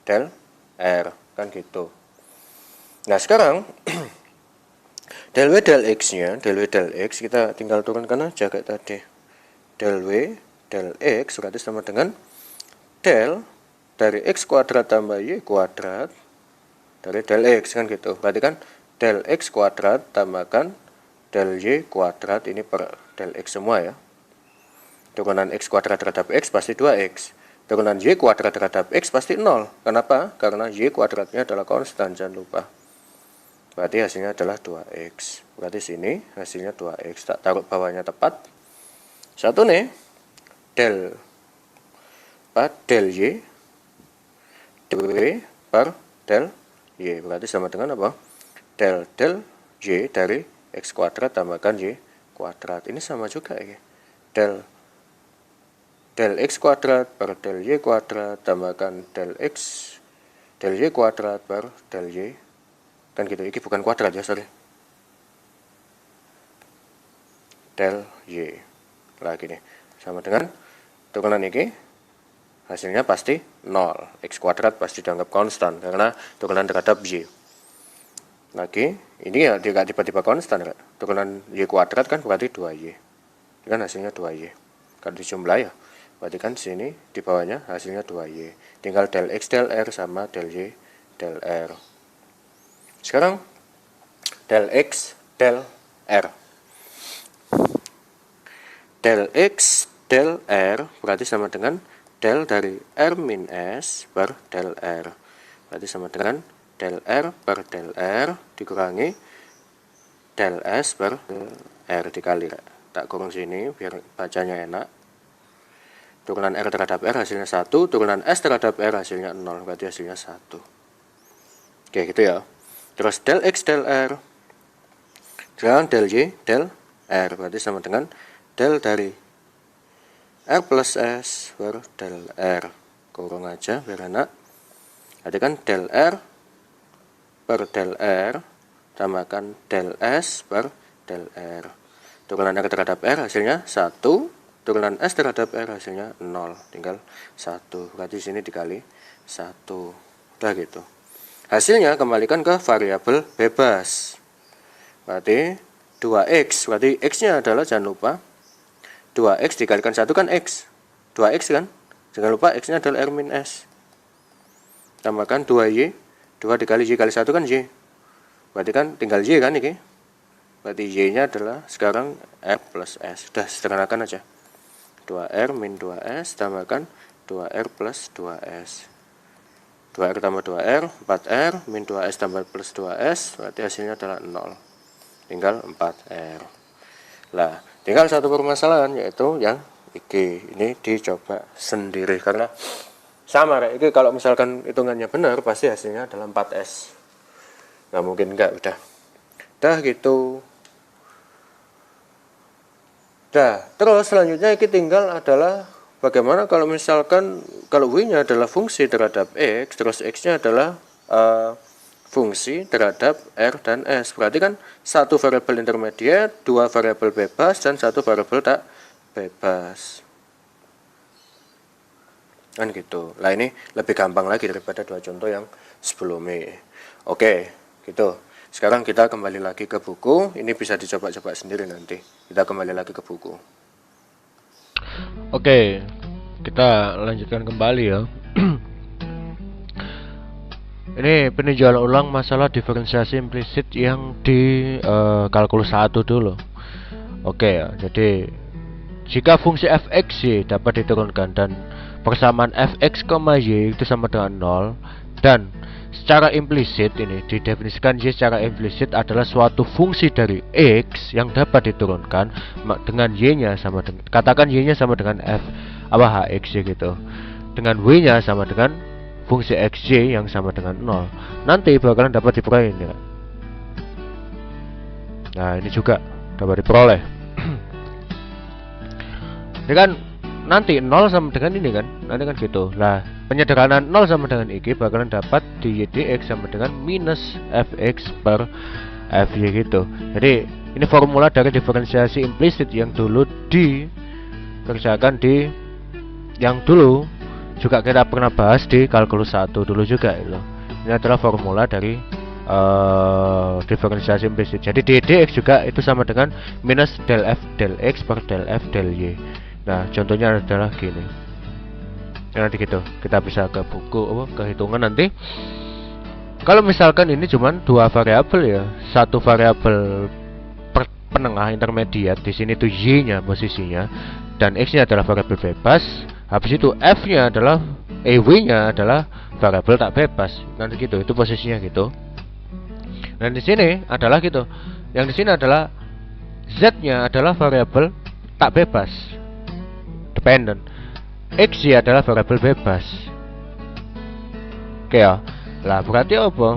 del R, kan gitu. Nah sekarang del W del X nya, del W del X kita tinggal turunkan aja kayak tadi. Del W del X berarti sama dengan del dari X kuadrat tambah Y kuadrat dari del X, kan gitu. Berarti kan del X kuadrat tambahkan del Y kuadrat, ini per del X semua ya. Turunan X kuadrat terhadap X pasti 2X. Turunan Y kuadrat terhadap X pasti 0. Kenapa? Karena Y kuadratnya adalah konstan, jangan lupa. Berarti hasilnya adalah 2X. Berarti sini hasilnya 2X. Tak taruh bawahnya tepat. Satu nih, del Y, W per del Y. Berarti sama dengan apa? Del Y dari X kuadrat tambahkan Y kuadrat. Ini sama juga ya. Del X kuadrat per del Y kuadrat tambahkan del Y kuadrat per del Y, kan gitu. Ini bukan kuadrat ya, sorry. Del Y lagi nih sama dengan turunan ini hasilnya pasti 0. X kuadrat pasti dianggap konstan karena turunan terhadap Y. Lagi ini ya tidak tiba-tiba konstan kan? Turunan Y kuadrat kan berarti 2Y. Ini kan hasilnya 2Y. Kalau dijumlah ya berarti kan sini di bawahnya hasilnya 2Y. Tinggal del X del R sama del Y del R. Sekarang del X del R. Del X del R berarti sama dengan del dari R min S per del R. Berarti sama dengan del R per del R dikurangi del S per del R dikali. Tak kurung sini biar bacanya enak. Turunan R terhadap R hasilnya 1, turunan S terhadap R hasilnya 0, berarti hasilnya 1. Oke, gitu ya. Terus del X del R, sekarang del Y del R, berarti sama dengan del dari R plus S per del R. Kurung aja biar enak. Berarti kan del R per del R tambahkan del S per del R. Turunan R terhadap R hasilnya 1. Turunan S terhadap R hasilnya 0, tinggal 1. Berarti sini dikali 1. Udah gitu. Hasilnya kembalikan ke variabel bebas. Berarti 2X. Berarti X-nya adalah, jangan lupa, 2X dikalikan 1 kan X. 2X kan? Jangan lupa X-nya adalah R min S. Tambahkan 2Y. 2 dikali Y kali 1 kan Y. Berarti kan tinggal Y kan ini. Berarti Y-nya adalah sekarang R plus S. Sudah sederhanakan aja. 2R min 2S tambahkan 2R plus 2S. 2R tambah 2R, 4R, min 2S tambah plus 2S, berarti hasilnya adalah 0. Tinggal 4R. Nah, tinggal satu permasalahan, yaitu yang IG. Ini dicoba sendiri, karena sama kayak ini, kalau misalkan hitungannya benar, pasti hasilnya adalah 4S. Nggak mungkin enggak, udah gitu. Terus selanjutnya ini tinggal adalah bagaimana kalau misalkan kalau W-nya adalah fungsi terhadap X, terus X-nya adalah fungsi terhadap R dan S. Berarti kan satu variabel intermediate, dua variabel bebas, dan satu variabel tak bebas. Kan gitu. Lah ini lebih gampang lagi daripada dua contoh yang sebelumnya. Oke, gitu. Sekarang kita kembali lagi ke buku. Ini bisa dicoba-coba sendiri nanti. Kita kembali lagi ke buku. Oke, kita lanjutkan kembali ya. Ini peninjauan ulang masalah diferensiasi implisit yang di kalkulus 1 dulu. Oke ya, jadi jika fungsi fx(y) dapat diturunkan dan persamaan fx, y itu sama dengan 0, dan secara implisit ini didefinisikan y secara implisit adalah suatu fungsi dari x yang dapat diturunkan dengan y-nya sama dengan, katakan y-nya sama dengan f hx gitu, dengan w-nya sama dengan fungsi xy yang sama dengan 0. Nanti bakalan dapat diperoleh ini. Nah, ini juga dapat diperoleh. Ini kan nanti 0 sama dengan ini kan, nanti kan gitu. Lah, penyederhanaan 0 sama dengan IG bakalan dapat di dx sama dengan minus fx per fy gitu. Jadi ini formula dari diferensiasi implisit yang dulu dikerjakan di yang dulu juga kita pernah bahas di kalkulus 1 dulu juga itu. Ini adalah formula dari diferensiasi implisit. Jadi dx juga itu sama dengan minus del f del x per del f del y. Nah, contohnya adalah gini. Nanti gitu, kita bisa ke buku ke hitungan nanti. Kalau misalkan ini cuman dua variabel ya, satu variabel penengah intermediate, di sini tuh y-nya posisinya, dan x-nya adalah variabel bebas. Habis itu f-nya adalah w-nya adalah variabel tak bebas. Nanti gitu, itu posisinya gitu. Dan di sini adalah gitu. Yang di sini adalah z-nya adalah variabel tak bebas, dependent. X adalah variabel bebas. Oke ya. Lah berarti apa?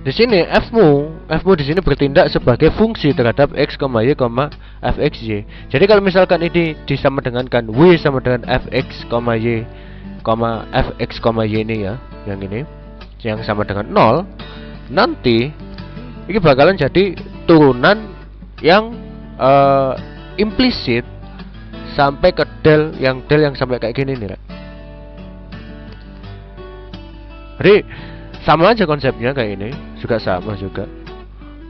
Di sini f-mu di sini bertindak sebagai fungsi terhadap x, y, fxy. Jadi kalau misalkan ini disama dengankan w sama dengan fx, y, fx, y ini ya, yang ini yang sama dengan 0, nanti ini bakalan jadi turunan yang implisit sampai ke del yang sampai kayak gini nih, Rek. Jadi sama aja konsepnya kayak ini, juga sama juga.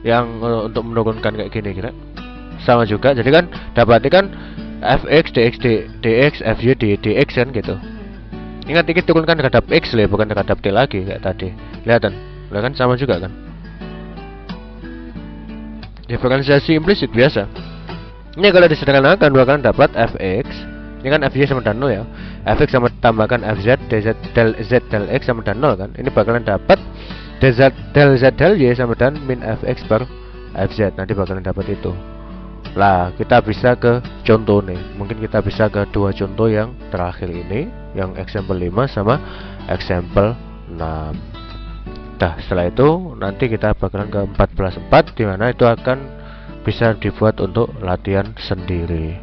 Yang untuk menurunkan kayak gini kira sama juga. Jadi kan dapatnya kan fx dx fy dx kan gitu. Ingat ini turunkan terhadap x lah, bukan terhadap t lagi kayak tadi. Kelihatan? Lah kan sama juga kan. Diferensiasi implisit biasa. Ini kalau disederhanakan bakalan dapat fx. Ini kan fy sama dengan 0 ya. Fx sama tambahkan fz dz del z del x sama dengan 0 kan. Ini bakalan dapat dz del z del y sama dengan min fx per fz. Nanti bakalan dapat itu. Lah, kita bisa ke contoh nih. Mungkin kita bisa ke dua contoh yang terakhir ini, yang example 5 sama example 6. Nah, setelah itu nanti kita bakalan ke 14.4 di mana itu akan bisa dibuat untuk latihan sendiri.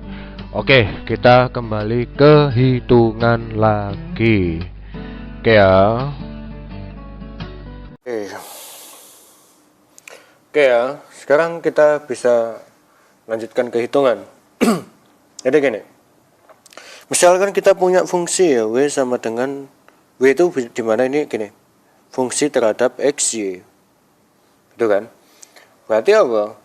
Oke, kita kembali ke hitungan lagi. Oke ya. Oke ya. Sekarang kita bisa lanjutkan ke hitungan. Jadi gini. Misalkan kita punya fungsi ya, w sama dengan w itu di mana ini gini. Fungsi terhadap xy. Gitu kan? Berarti apa?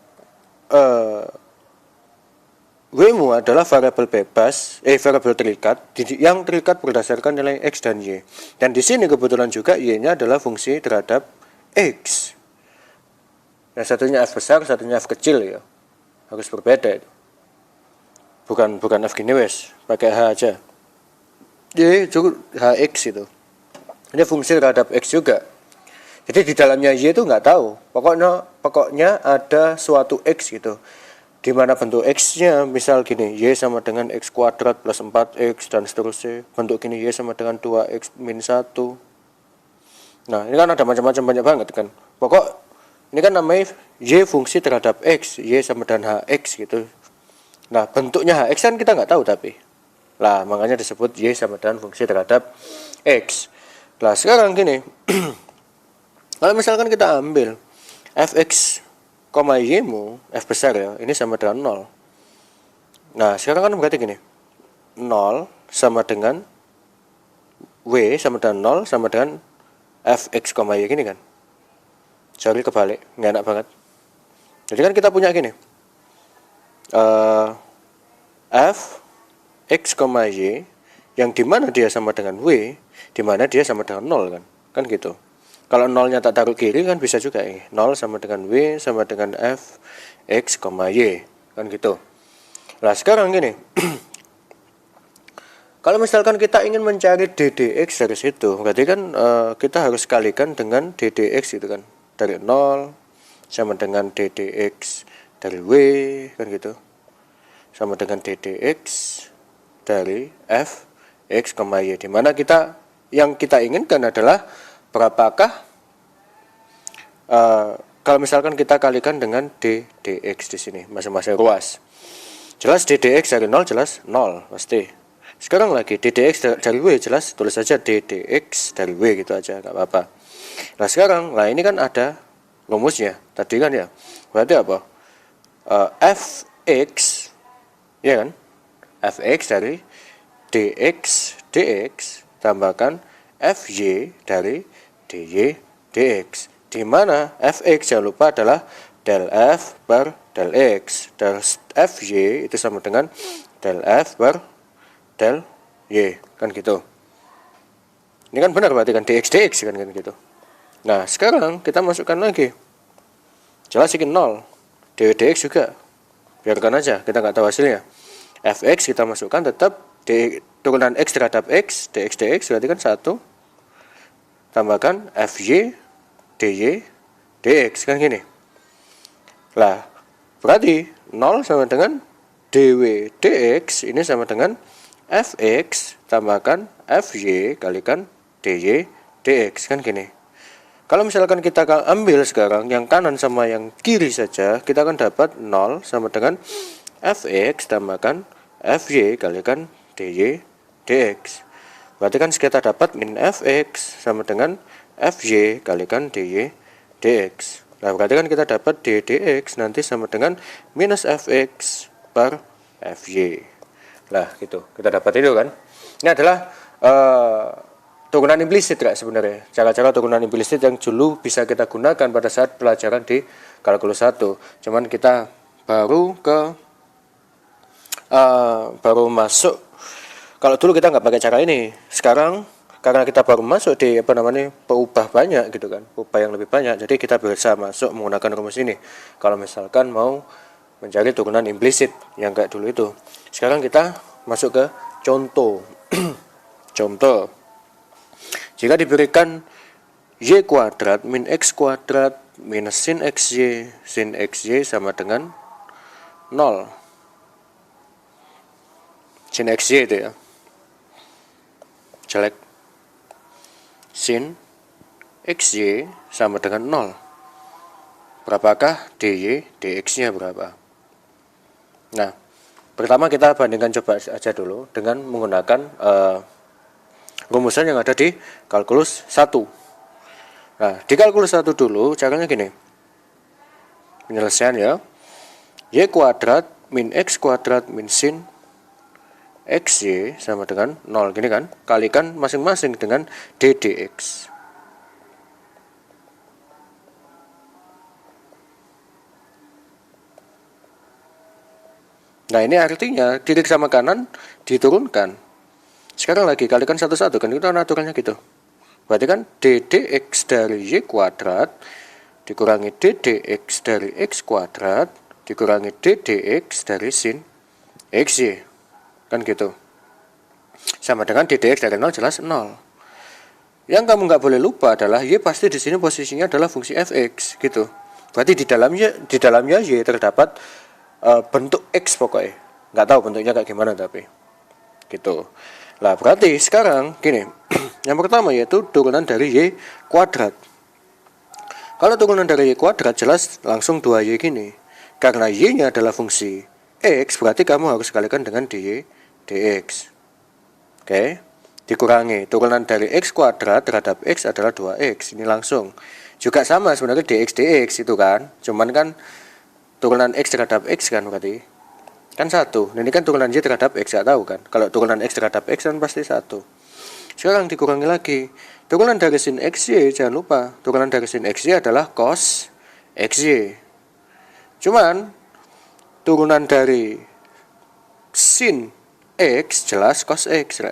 W-mu adalah variabel bebas, variabel terikat, yang terikat berdasarkan nilai x dan y. Dan di sini kebetulan juga y-nya adalah fungsi terhadap x. Yang satunya f besar, satunya f kecil ya. Harus berbeda itu. Bukan f gini wes, pakai h aja. Y cukup hx itu. Ini fungsi terhadap X juga. Jadi di dalamnya Y itu nggak tahu. Pokoknya ada suatu X gitu. Di mana bentuk X-nya misal gini, Y sama dengan X kuadrat plus 4X dan seterusnya. Bentuk gini, Y sama dengan 2X min 1. Nah, ini kan ada macam-macam banyak banget kan. Ini kan namanya Y fungsi terhadap X, Y sama dengan HX gitu. Nah, bentuknya HX kan kita nggak tahu tapi. Lah, makanya disebut Y sama dengan fungsi terhadap X. Nah, sekarang gini. Kalau misalkan kita ambil fx, y mu, f besar ya, ini sama dengan 0. Nah, sekarang kan berarti gini. 0 sama dengan w sama dengan 0 sama dengan fx, y gini kan. Sorry kebalik, nggak enak banget. Jadi kan kita punya gini. F x, y yang dimana dia sama dengan w, dimana dia sama dengan 0 kan. Kan gitu. Kalau 0-nya tak taruh kiri kan bisa juga ini. 0 sama dengan w sama dengan f x, y kan gitu. Nah, sekarang gini. Kalau misalkan kita ingin mencari ddx dari situ, berarti kan kita harus kalikan dengan ddx gitu kan. Dari 0 sama dengan ddx dari w kan gitu. Sama dengan ddx dari f x, y. Dimana yang kita inginkan adalah berapakah kalau misalkan kita kalikan dengan ddx di sini masing-masing ruas. Jelas ddx dari 0 jelas 0 pasti. Sekarang lagi ddx dari w jelas tulis saja ddx dari w gitu aja, nggak apa-apa. Nah, sekarang ini kan ada rumusnya tadi kan ya. Berarti apa? Fx ya kan? Fx dari dx tambahkan fy dari dy dx, di mana fx jangan lupa adalah del f per del x, del fy itu sama dengan del f per del y kan gitu. Ini kan benar berarti kan dx kan gitu. Nah, sekarang kita masukkan lagi, jelas ini 0, dy dx juga biarkan aja, kita nggak tahu hasilnya. Fx kita masukkan tetap turunan x terhadap x, dx dx berarti kan 1 tambahkan fy dy dx kan gini. Lah, berarti 0 sama dengan dy dx ini sama dengan fx tambahkan fy kalikan dy dx kan gini. Kalau misalkan kita ambil sekarang yang kanan sama yang kiri saja, kita akan dapat 0 sama dengan fx tambahkan fy kalikan dy dx. Berarti kan kita dapat min fx sama dengan fy kalikan dy dx. Nah, berarti kan kita dapat dy dx nanti sama dengan minus fx per fy. Lah, gitu. Kita dapat itu kan. Ini adalah turunan implisit ya sebenarnya. Cara-cara turunan implisit yang dulu bisa kita gunakan pada saat pelajaran di kalkulus 1. Cuman kita baru masuk. Kalau dulu kita nggak pakai cara ini. Sekarang karena kita baru masuk di peubah banyak gitu kan, peubah yang lebih banyak. Jadi kita bisa masuk menggunakan rumus ini. Kalau misalkan mau mencari turunan implisit yang kayak dulu itu. Sekarang kita masuk ke contoh. Contoh. Jika diberikan y kuadrat min x kuadrat minus sin xy sama dengan 0. Sin xy itu ya. Jelek. Sin xy sama dengan 0. Berapakah dy dx-nya berapa? Nah, pertama kita bandingkan coba aja dulu dengan menggunakan rumusan yang ada di kalkulus 1. Nah, di kalkulus 1 dulu caranya gini. Penyelesaian ya. Y kuadrat min x kuadrat min sin xy sama dengan 0 gini kan. Kalikan masing-masing dengan d dx. Nah, ini artinya kiri sama kanan diturunkan. Sekarang lagi kalikan satu-satu kan, itu aturannya gitu. Berarti kan d dx dari y kuadrat dikurangi d dx dari x kuadrat dikurangi d dx dari sin xy. Kan gitu. Sama dengan d dx dari 0 jelas 0. Yang kamu nggak boleh lupa adalah y pasti di sini posisinya adalah fungsi fx gitu. Berarti di dalamnya y terdapat bentuk x pokoknya. Nggak tahu bentuknya kayak gimana tapi gitu. Lah berarti sekarang gini, yang pertama yaitu turunan dari y kuadrat. Kalau turunan dari y kuadrat jelas langsung 2y gini. Karena y-nya adalah fungsi x, berarti kamu harus kalikan dengan dy dx. Oke. Dikurangi turunan dari x kuadrat terhadap x adalah 2x. Ini langsung juga sama sebenarnya dx itu kan, cuman kan turunan x terhadap x kan berarti kan 1. Ini kan turunan y terhadap x, gak tahu kan. Kalau turunan x terhadap x kan pasti 1. Sekarang dikurangi lagi turunan dari sin xy, jangan lupa turunan dari sin xy adalah cos xy. Cuman turunan dari sin x jelas cos x.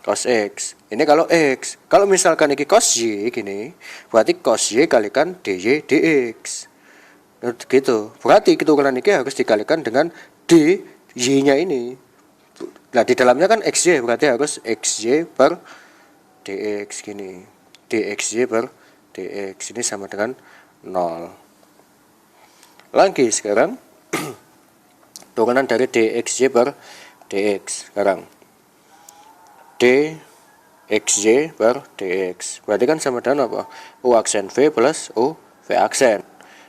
Cos x. Ini kalau x. Kalau misalkan ini cos y gini, berarti cos y kalikan dy dx. Gitu. Berarti turunan ini harus dikalikan dengan dy nya ini. Nah, di dalamnya kan xy, berarti harus xy per dx gini. Dxy per dx ini sama dengan 0. Lagi sekarang turunan dari dxy per dx sekarang dxy per dx berarti kan sama dengan apa? U aksen v plus u v aksen.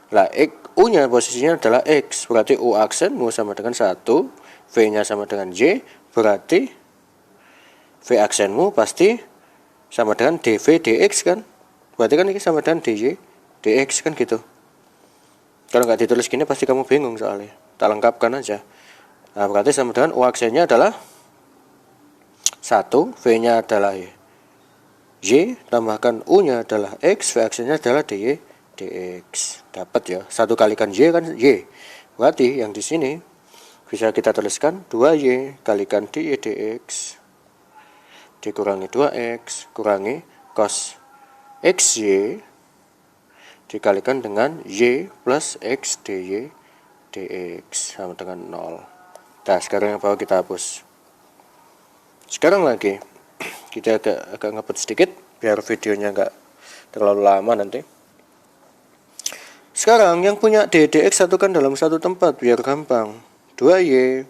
Lah u nya posisinya adalah x, berarti u aksenmu sama dengan 1, v nya sama dengan y, berarti v aksenmu pasti sama dengan dv dx kan, berarti kan ini sama dengan dy dx kan gitu. Kalau nggak ditulis gini pasti kamu bingung soalnya, tak lengkapkan aja. Nah berarti sama dengan u aksennya adalah 1, v-nya adalah y, tambahkan u-nya adalah x, v aksennya adalah dy dx. Dapat ya, 1 kalikan y kan y. Berarti yang di sini bisa kita tuliskan 2y kalikan dy dx dikurangi 2x kurangi cos xy dikalikan dengan y plus x dy dx sama dengan 0. Nah sekarang yang bawah kita hapus. Sekarang lagi kita agak ngebut sedikit biar videonya nggak terlalu lama nanti. Sekarang yang punya d dx satukan dalam satu tempat biar gampang. 2y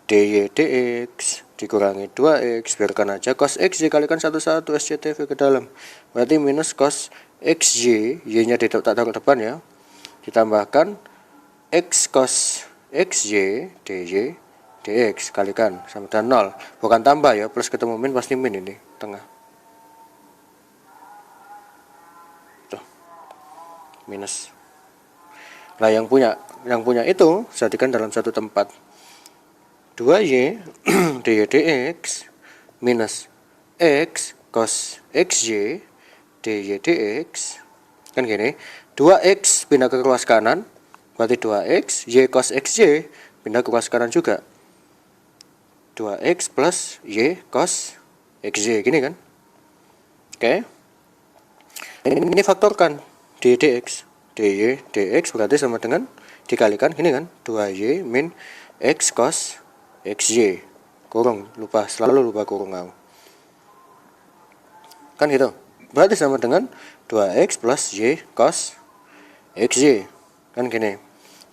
dy dx dikurangi 2x, biarkan aja cos xy kalikan 1 SCTV ke dalam. Berarti minus cos xy, y-nya tak taruh depan ya. Ditambahkan x cos xy dy dx kalikan sama dengan 0, bukan tambah ya, plus ketemu min pasti min ini tengah. Tuh. Minus. Nah, yang punya itu jadikan dalam satu tempat. 2y dy dx minus x cos xy dy dx kan gini. 2x pindah ke ruas kanan berarti 2x, y cos xy pindah ke ruas kanan juga. 2x plus y cos xy gini kan. Oke. Ini faktorkan dy dx. dy dx berarti sama dengan dikalikan gini kan, 2y min x cos xy kurung, selalu lupa kurung kamu. Kan gitu. Berarti sama dengan 2x plus y cos xy. Kan gini.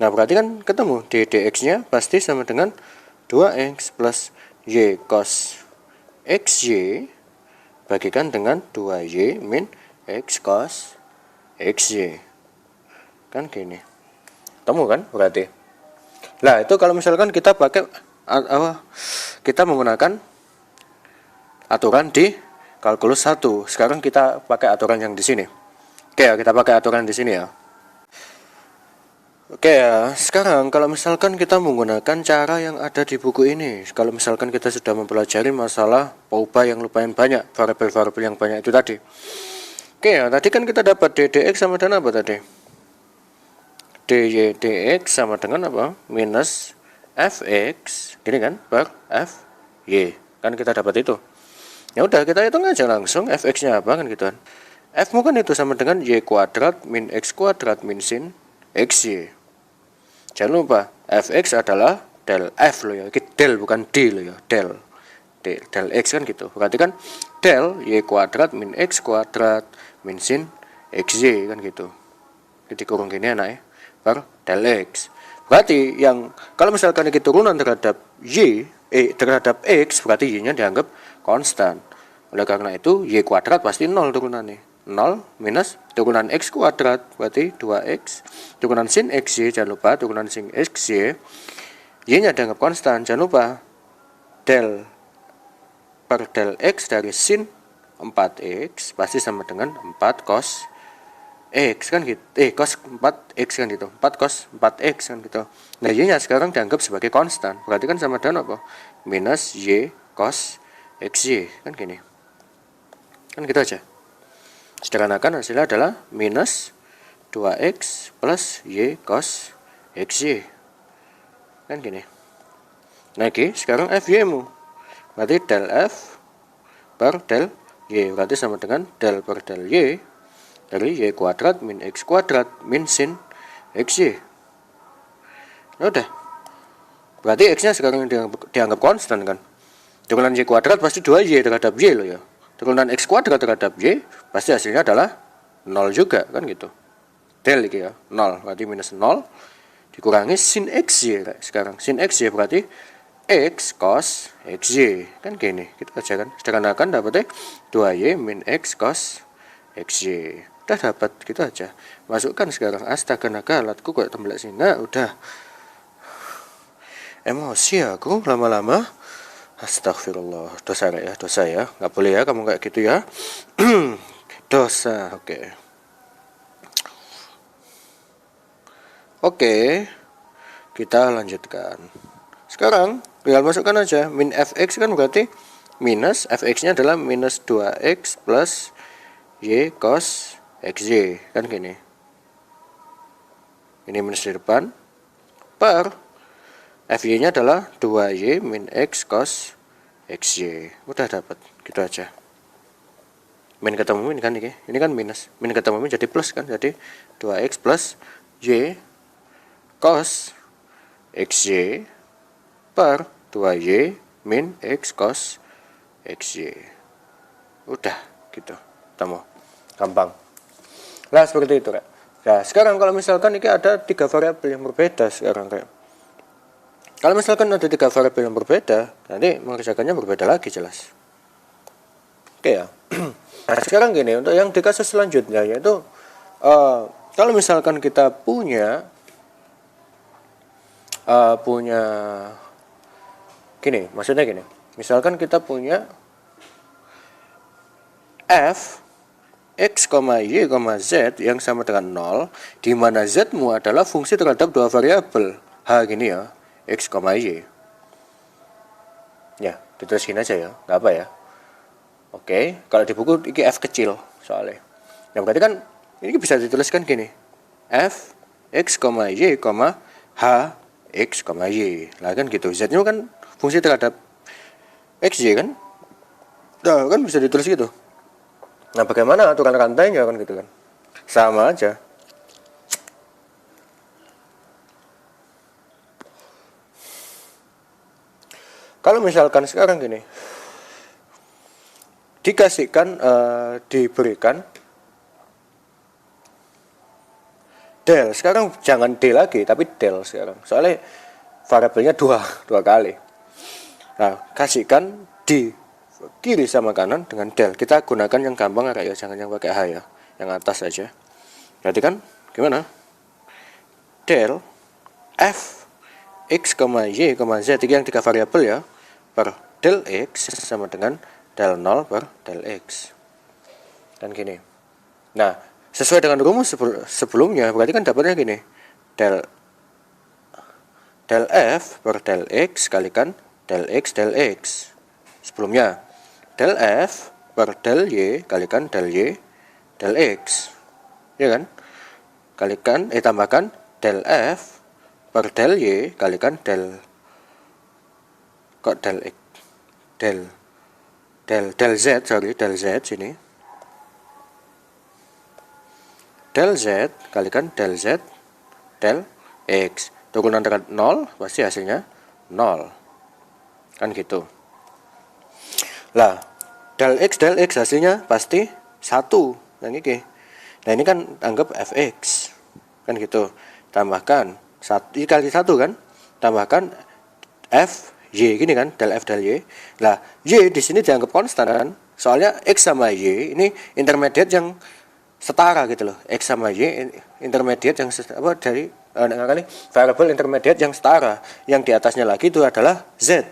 Nah, berarti kan ketemu dy dx-nya pasti sama dengan 2x plus y cos xy bagikan dengan 2y min x cos xy. Kan gini. Ketemu kan berarti. Nah, itu kalau misalkan kita pakai kita menggunakan aturan di kalkulus 1. Sekarang kita pakai aturan yang di sini. Oke ya, kita pakai aturan di sini ya. Oke ya, sekarang kalau misalkan kita menggunakan cara yang ada di buku ini, kalau misalkan kita sudah mempelajari masalah POUBA yang lumayan banyak, variabel-variabel yang banyak itu tadi. Oke ya, tadi kan kita dapat d dx sama dengan apa tadi? dy dx sama dengan apa? Minus fx, gini kan, per fy. Kan kita dapat itu. Ya udah, kita hitung aja langsung fx-nya apa kan gitu kan. F-mu kan itu sama dengan y kuadrat min x kuadrat min sin xy. Jangan lupa, fx adalah del f loh ya, ini del bukan d loh ya, del. del X kan gitu. Berarti kan del Y kuadrat min X kuadrat min sin XY kan gitu. Jadi kurung gini enak ya, per del X. Berarti yang kalau misalkan ini turunan terhadap terhadap X, berarti Y-nya dianggap konstan. Oleh karena itu Y kuadrat pasti 0 turunannya. 0 minus turunan X kuadrat berarti 2X, turunan sin XY, jangan lupa turunan sin XY, Y-nya dianggap konstan. Jangan lupa del per del X dari sin 4X pasti sama dengan 4 cos X kan gitu. Cos 4X kan gitu. 4 cos 4X kan gitu. Nah, Y-nya sekarang dianggap sebagai konstan. Berarti kan sama dengan apa? Minus Y cos XY kan gini. Kan gitu aja. Sederhanakan hasilnya adalah minus 2X plus Y cos XY. Kan gini. Nah, sekarang FY-mu. Berarti del F per del Y. Berarti sama dengan del per del Y dari Y kuadrat min X kuadrat min sin XY. Nah, udah. Berarti X-nya sekarang dianggap konstan kan. Turunan Y kuadrat pasti 2Y terhadap Y loh ya. Turunan X kuadrat terhadap Y pasti hasilnya adalah 0 juga kan gitu. Del gitu ya, 0. Berarti minus 0 dikurangi sin XY sekarang. Sin XY berarti X cos XY kan gini. Gitu aja kan. Sederhanakan dapatnya 2Y min X cos XY. Udah dapat gitu aja. Masukkan sekarang. Astaga naga alatku kok tembelak sini. Nah, udah. Emosi aku lama-lama. Astagfirullah, dosa ya, dosa ya, nggak boleh ya kamu kayak gitu ya. Dosa, oke, kita lanjutkan. Sekarang tinggal masukkan aja min fx kan berarti minus fx-nya adalah minus 2x plus y cos xy kan gini. Ini minus di depan per FY-nya adalah 2Y min X cos XY. Udah dapat, gitu aja. Min ketemu min kan ini kan minus. Min ketemu min jadi plus kan, jadi 2X plus Y cos XY per 2Y min X cos XY. Udah, gitu. Temu. Gampang. Nah, seperti itu, Kak. Nah, sekarang kalau misalkan ini ada 3 variabel yang berbeda sekarang, Kak. Kalau misalkan ada 3 variabel yang berbeda, nanti mengerjakannya berbeda lagi jelas. Oke ya. Nah, sekarang gini, untuk yang di kasus selanjutnya yaitu kalau misalkan kita punya gini, maksudnya gini. Misalkan kita punya f x, y, z yang sama dengan 0, di mana z-mu adalah fungsi terhadap 2 variabel. Gini ya. X, Y. Ya, ditulis gini aja ya, nggak apa ya. Oke, kalau di buku ini F kecil soalnya. Ya berarti kan ini bisa dituliskan gini. F, X, Y, H, X, Y. Lah kan gitu, Z-nya kan fungsi terhadap X, Y kan. Nah, kan bisa ditulis gitu. Nah, bagaimana aturan rantainya kan gitu kan. Sama aja. Kalau misalkan sekarang gini, diberikan del, sekarang jangan d lagi, tapi del sekarang, soalnya variabelnya dua kali. Nah, kasihkan di kiri sama kanan dengan del. Kita gunakan yang gampang ya, jangan yang pakai H ya, yang atas saja. Berarti kan gimana? Del f X, Y, Z, yang 3 variabel ya, per del X sama dengan del 0 per del X. Dan gini. Nah, sesuai dengan rumus sebelumnya, berarti kan dapatnya gini. Del F per del X kalikan del X del X. Sebelumnya, del F per del Y kalikan del Y del X. Ya kan? Tambahkan del F per del Y kalikan del Z sini. Del Z kalikan del Z del X. Turunan dengan 0 pasti hasilnya 0. Kan gitu. Lah, del x hasilnya pasti 1. Yang ini. Nah, ini kan anggap fx. Kan gitu. Tambahkan 1 kali 1 kan? Tambahkan f y gini kan, del f del y. Lah, y di sini dianggap konstan kan? Soalnya x sama y ini intermediate yang setara gitu loh. X sama y intermediate yang dari variabel intermediate yang setara. Yang di atasnya lagi itu adalah z,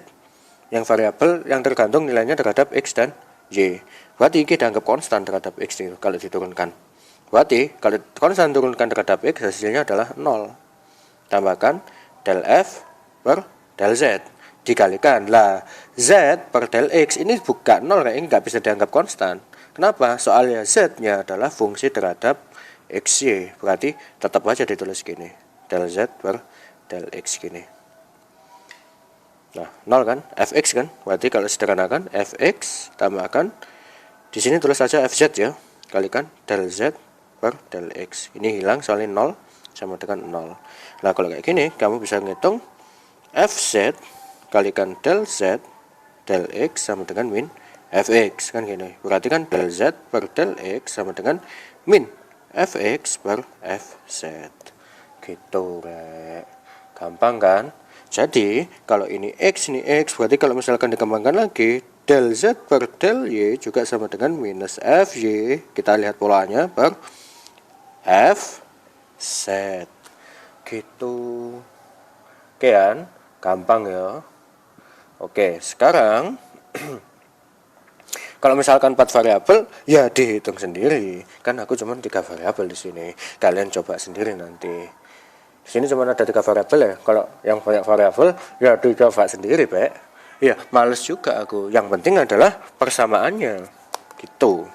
yang variabel yang tergantung nilainya terhadap x dan y. Berarti ini dianggap konstan terhadap x itu kalau diturunkan. Berarti kalau konstan turunkan terhadap x hasilnya adalah 0. Tambahkan del f per del z dikalikan. Lah, z per del x ini bukan 0, kayak ini nggak bisa dianggap konstan. Kenapa? Soalnya z-nya adalah fungsi terhadap xy. Berarti tetap aja ditulis gini. Del z per del x gini. Nah, 0 kan? Fx kan? Berarti kalau sederhanakan fx tambahkan di sini tulis saja fz ya. Kalikan del z per del x. Ini hilang soalnya 0 sama dengan 0. Nah, kalau kayak gini kamu bisa ngitung fz kalikan del z del x sama dengan min fx kan gini. Berarti kan del z per del x sama dengan min fx per fz. Gitu, Rek. Gampang kan? Jadi, kalau ini x, berarti kalau misalkan dikembangkan lagi, del z per del y juga sama dengan minus fy. Kita lihat polanya per fz. Gitu. Oke kan? Gampang ya. Oke, sekarang kalau misalkan 4 variabel, ya dihitung sendiri. Kan aku cuma 3 variabel di sini. Kalian coba sendiri nanti. Di sini cuma ada 3 variabel ya. Kalau yang banyak variabel, ya dicoba sendiri, Pak. Ya, males juga aku. Yang penting adalah persamaannya. Gitu.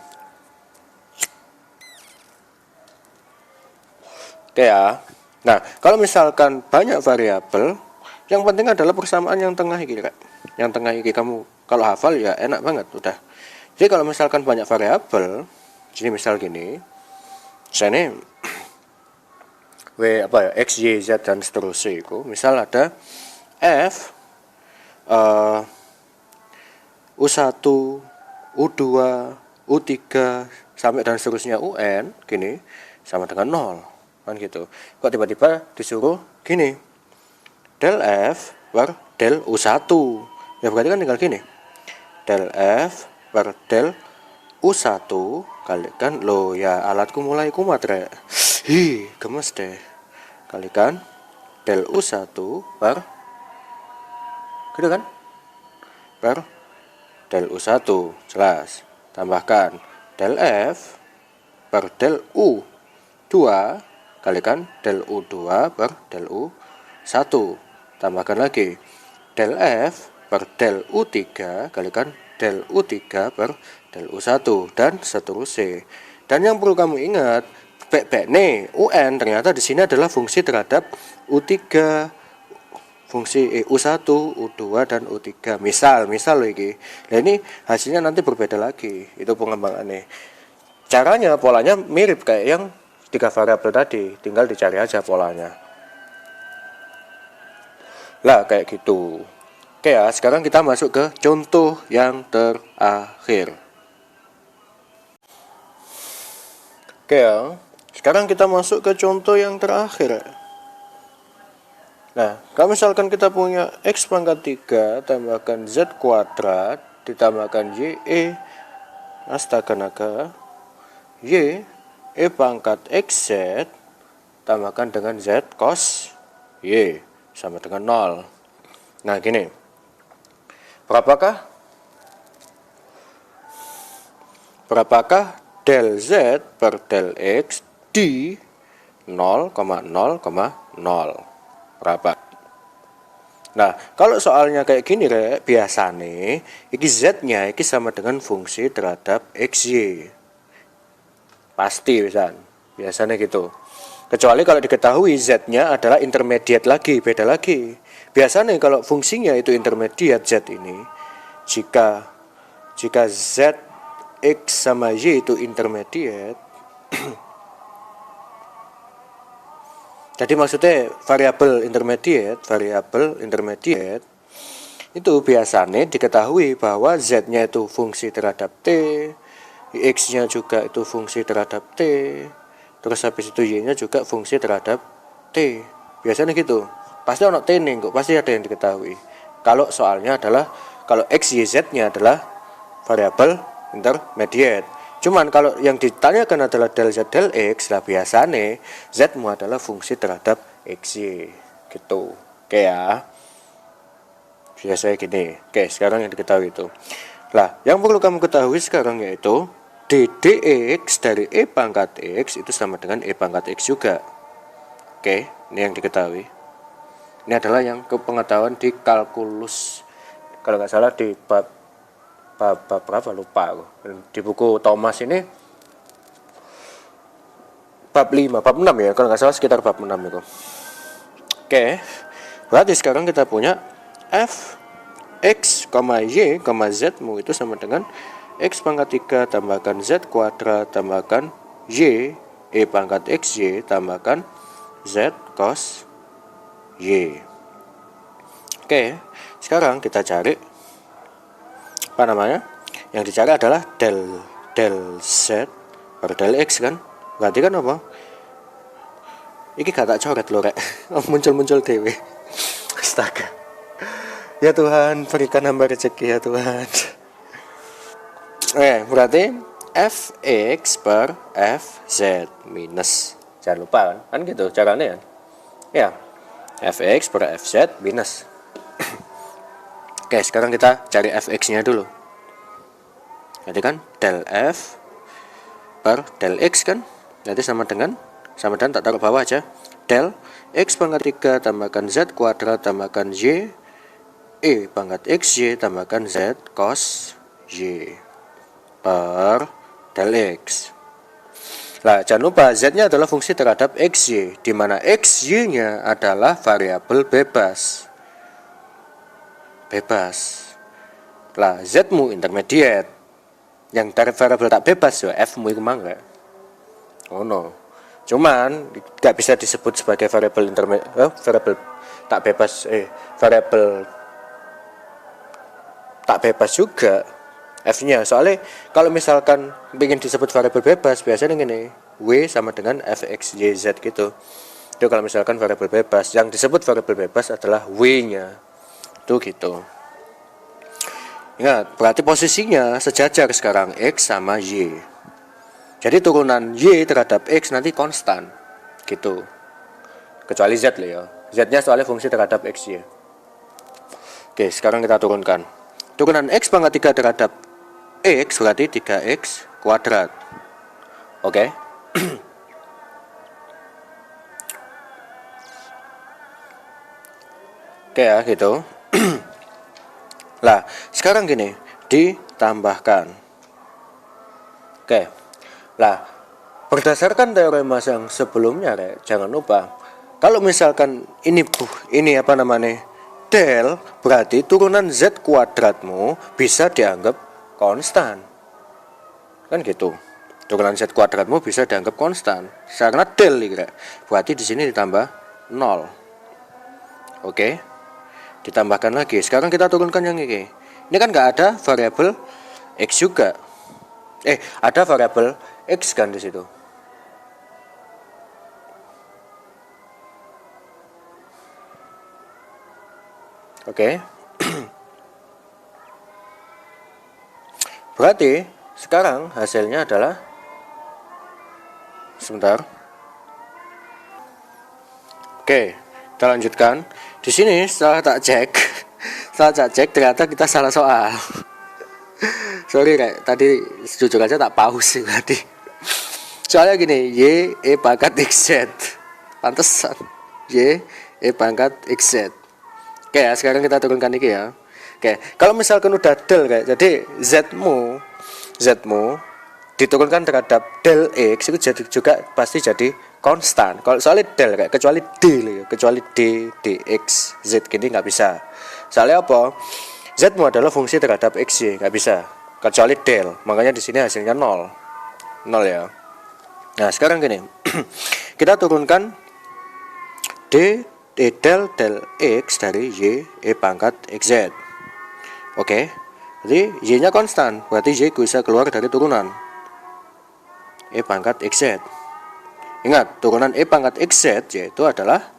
Oke ya. Nah, kalau misalkan banyak variabel, yang penting adalah persamaan yang tengah ini, Kak. Yang tengah ini kamu kalau hafal ya enak banget udah. Jadi kalau misalkan banyak variabel, jadi misal gini, misalnya x, y, z dan seterusnya itu, misal ada f u1, u2, u3 sampai dan seterusnya un gini sama dengan 0 kan gitu. Kok tiba-tiba disuruh gini, del f per del u1, ya berarti kan tinggal gini, del f per del u1 kalikan, lo ya alatku mulai kumat, Rek. Gemes deh. Kalikan del u1 per gitu kan, per del u1, jelas. Tambahkan del f per del u2 kalikan del u2 per del u1. Tambahkan lagi del f per del u3 kalikan del u3 per del u1 dan seterusnya. Dan yang perlu kamu ingat, nih un ternyata di sini adalah fungsi terhadap u3, fungsi u1, u2 dan u3. Misal lagi. Nah, ini hasilnya nanti berbeda lagi. Itu pengembangannya. Caranya, polanya mirip kayak yang 3 variabel tadi, tinggal dicari aja polanya. Lah kayak gitu. Oke ya, sekarang kita masuk ke contoh yang terakhir. Oke ya, sekarang kita masuk ke contoh yang terakhir. Nah, kalau misalkan kita punya x pangkat 3 tambahkan z kuadrat ditambahkan y astaga naga y pangkat xz tambahkan dengan z cos y sama dengan 0. Nah, gini. Berapakah del z per del x di 0,0,0? Berapa? Nah, kalau soalnya kayak gini, Rek, biasa nih, iki z-nya iki sama dengan fungsi terhadap xy. Pasti biasanya gitu. Kecuali kalau diketahui z-nya adalah intermediate lagi, beda lagi. Biasanya kalau fungsinya itu intermediate z ini, jika z x sama y itu intermediate, jadi maksudnya variabel intermediate, itu biasanya diketahui bahwa Z-nya itu fungsi terhadap T, X-nya juga itu fungsi terhadap T, terus habis itu Y-nya juga fungsi terhadap T. Biasanya gitu. Pasti ono T nih kok, pasti ada yang diketahui. Kalau soalnya adalah kalau X, Y, Z-nya adalah variabel intermediate. Cuman kalau yang ditanyakan adalah del Z del X, lah biasanya Z-mu adalah fungsi terhadap X, Y gitu. Oke ya. Biasanya gini. Oke, sekarang yang diketahui itu. Lah, yang perlu kamu ketahui sekarang yaitu ddx dari E pangkat X itu sama dengan E pangkat X juga. Oke, ini yang diketahui. Ini adalah yang kepengetahuan di kalkulus. Kalau nggak salah di bab berapa lupa aku. Di buku Thomas ini bab 5, bab 6 ya, kalau nggak salah sekitar bab 6 itu. Oke. Berarti sekarang kita punya f x, y, z mu itu sama dengan x pangkat 3 tambahkan z kuadrat tambahkan y e pangkat x y tambahkan z cos y. Oke, sekarang kita cari apa namanya? Yang dicari adalah del z per del x kan? Berarti kan apa? Iki gak tak coret lho rek. Muncul-muncul dewe. Astaga. Ya Tuhan, berikan hamba rezeki ya Tuhan. Berarti fx per fz minus. Jangan lupa kan gitu caranya ya. Fx per fz minus. Oke, sekarang kita cari fx-nya dulu. Jadi kan del f per del x kan? Nanti sama dan tak taruh bawah aja. Del x pangkat 3 tambahkan z kuadrat tambahkan y e pangkat x y tambahkan z cos y per del x. Nah, jangan lupa z-nya adalah fungsi terhadap x y, di mana x y-nya adalah variabel bebas. Lah, z-mu intermediate. Yang dari variabel tak bebas ya f-mu itu mangga. Oh no. Cuman nggak bisa disebut sebagai variabel variabel tak bebas variabel tak bebas juga f-nya. Soalnya kalau misalkan ingin disebut variabel bebas biasanya gini, w sama dengan fx y z gitu. Itu kalau misalkan variabel bebas, yang disebut variabel bebas adalah w-nya. Itu gitu. Ingat, berarti posisinya sejajar sekarang x sama y. Jadi turunan y terhadap x nanti konstan gitu. Kecuali z loh ya. Z-nya soalnya fungsi terhadap x y. Oke, sekarang kita turunkan. Turunan x pangkat 3 terhadap x berarti 3x kuadrat. Oke. Oke ya, gitu. Lah, sekarang gini, ditambahkan. Oke. Lah, berdasarkan teorema yang sebelumnya, jangan lupa kalau misalkan ini apa namanya? Del, berarti turunan z kuadratmu bisa dianggap konstan. Kan gitu. Turunan z kuadratmu bisa dianggap konstan. Karena del berarti di sini ditambah 0. Oke. Ditambahkan lagi. Sekarang kita turunkan yang ini. Ini kan nggak ada variabel x juga. Ada variabel x kan di situ. Oke. Berarti sekarang hasilnya adalah sebentar. Oke, kita lanjutkan. Di sini setelah tak cek ternyata kita salah soal. Sorry tadi jujur aja tak pause sih tadi. Soalnya gini, y e pangkat xz. Pantesan. Y e pangkat xz. Oke ya, sekarang kita turunkan ini ya. Oke, kalau misalkan udah del jadi z-mu diturunkan terhadap del x itu jadi juga pasti jadi konstan. Kalau soalnya del kecuali d dx z gini nggak bisa. Soalnya apa? Z-mu adalah fungsi terhadap x y, nggak bisa kecuali del. Makanya di sini hasilnya 0 ya. Nah sekarang gini, kita turunkan del x dari y e pangkat xz. Oke, jadi Y nya konstan, berarti Y bisa keluar dari turunan E pangkat XZ. Ingat, turunan E pangkat XZ yaitu adalah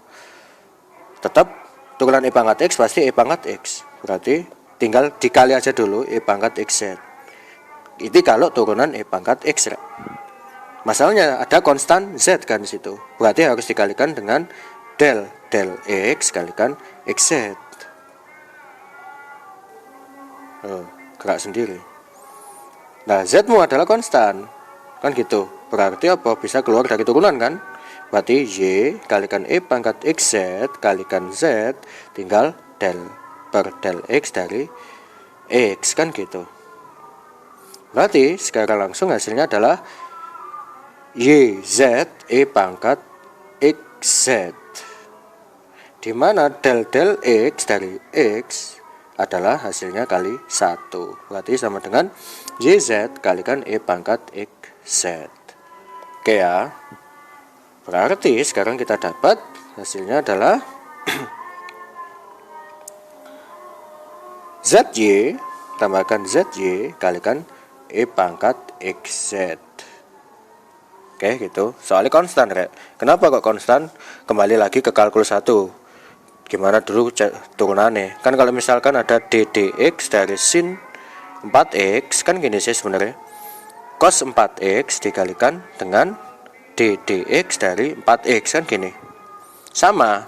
tetap turunan E pangkat X pasti E pangkat X. Berarti tinggal dikali aja dulu E pangkat XZ. Itu kalau turunan E pangkat X. Masalahnya ada konstan Z kan di situ. Berarti harus dikalikan dengan del X kalikan XZ. Gerak sendiri. Nah, Z-mu adalah konstan. Kan gitu. Berarti apa? Bisa keluar dari turunan kan? Berarti Y kalikan E pangkat XZ kalikan Z tinggal del X dari X kan gitu. Berarti sekarang langsung hasilnya adalah YZ E pangkat XZ, di mana del X dari X adalah hasilnya kali 1. Berarti sama dengan YZ kalikan E pangkat XZ. Oke ya. Berarti sekarang kita dapat hasilnya adalah ZY tambahkan ZY kalikan E pangkat XZ. Oke gitu. Soalnya konstan, Rek. Kenapa kok konstan? Kembali lagi ke kalkulus 1. Gimana dulu turunannya? Kan kalau misalkan ada ddx dari sin 4x, kan gini sih sebenarnya. Cos 4x dikalikan dengan ddx dari 4x, kan gini. Sama,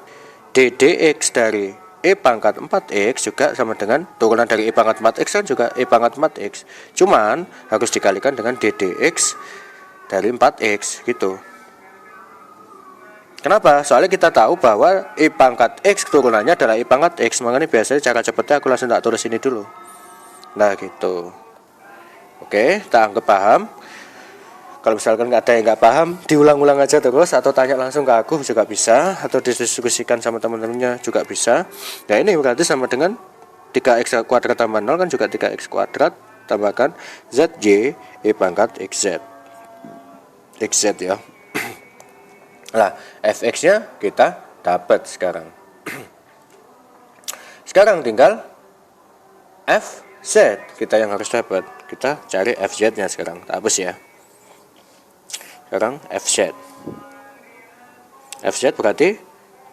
ddx dari E pangkat 4x juga sama dengan turunan dari E pangkat 4x kan juga E pangkat 4x. Cuman harus dikalikan dengan ddx dari 4x gitu. Kenapa? Soalnya kita tahu bahwa E pangkat X turunannya adalah E pangkat X. Makanya biasanya cara cepetnya aku langsung tak tulis ini dulu. Nah gitu. Oke, kita anggap paham. Kalau misalkan nggak ada yang nggak paham, diulang-ulang aja terus, atau tanya langsung ke aku juga bisa, atau didiskusikan sama teman-temannya juga bisa. Nah ini berarti sama dengan 3x kuadrat tambah 0 kan juga 3x kuadrat tambahkan ZY E pangkat XZ ya. Nah, fx-nya kita dapat sekarang. Sekarang tinggal fz kita yang harus dapat. Kita cari fz-nya sekarang. Tak hapus ya. Sekarang fz. Fz berarti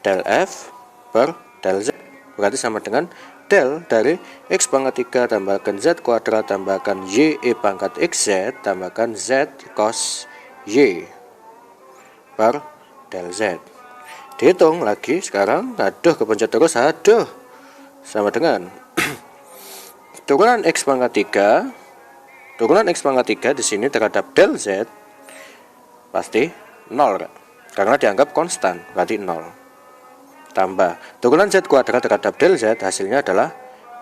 del f per del z. Berarti sama dengan del dari x pangkat 3 tambahkan z kuadrat tambahkan y e pangkat xz tambahkan z cos y per del z. Dihitung lagi sekarang. Aduh, kepencet terus. Aduh. Sama dengan turunan x pangkat 3. Turunan x pangkat 3 di sini terhadap del z pasti 0 karena dianggap konstan, berarti 0. Tambah turunan z kuadrat terhadap del z hasilnya adalah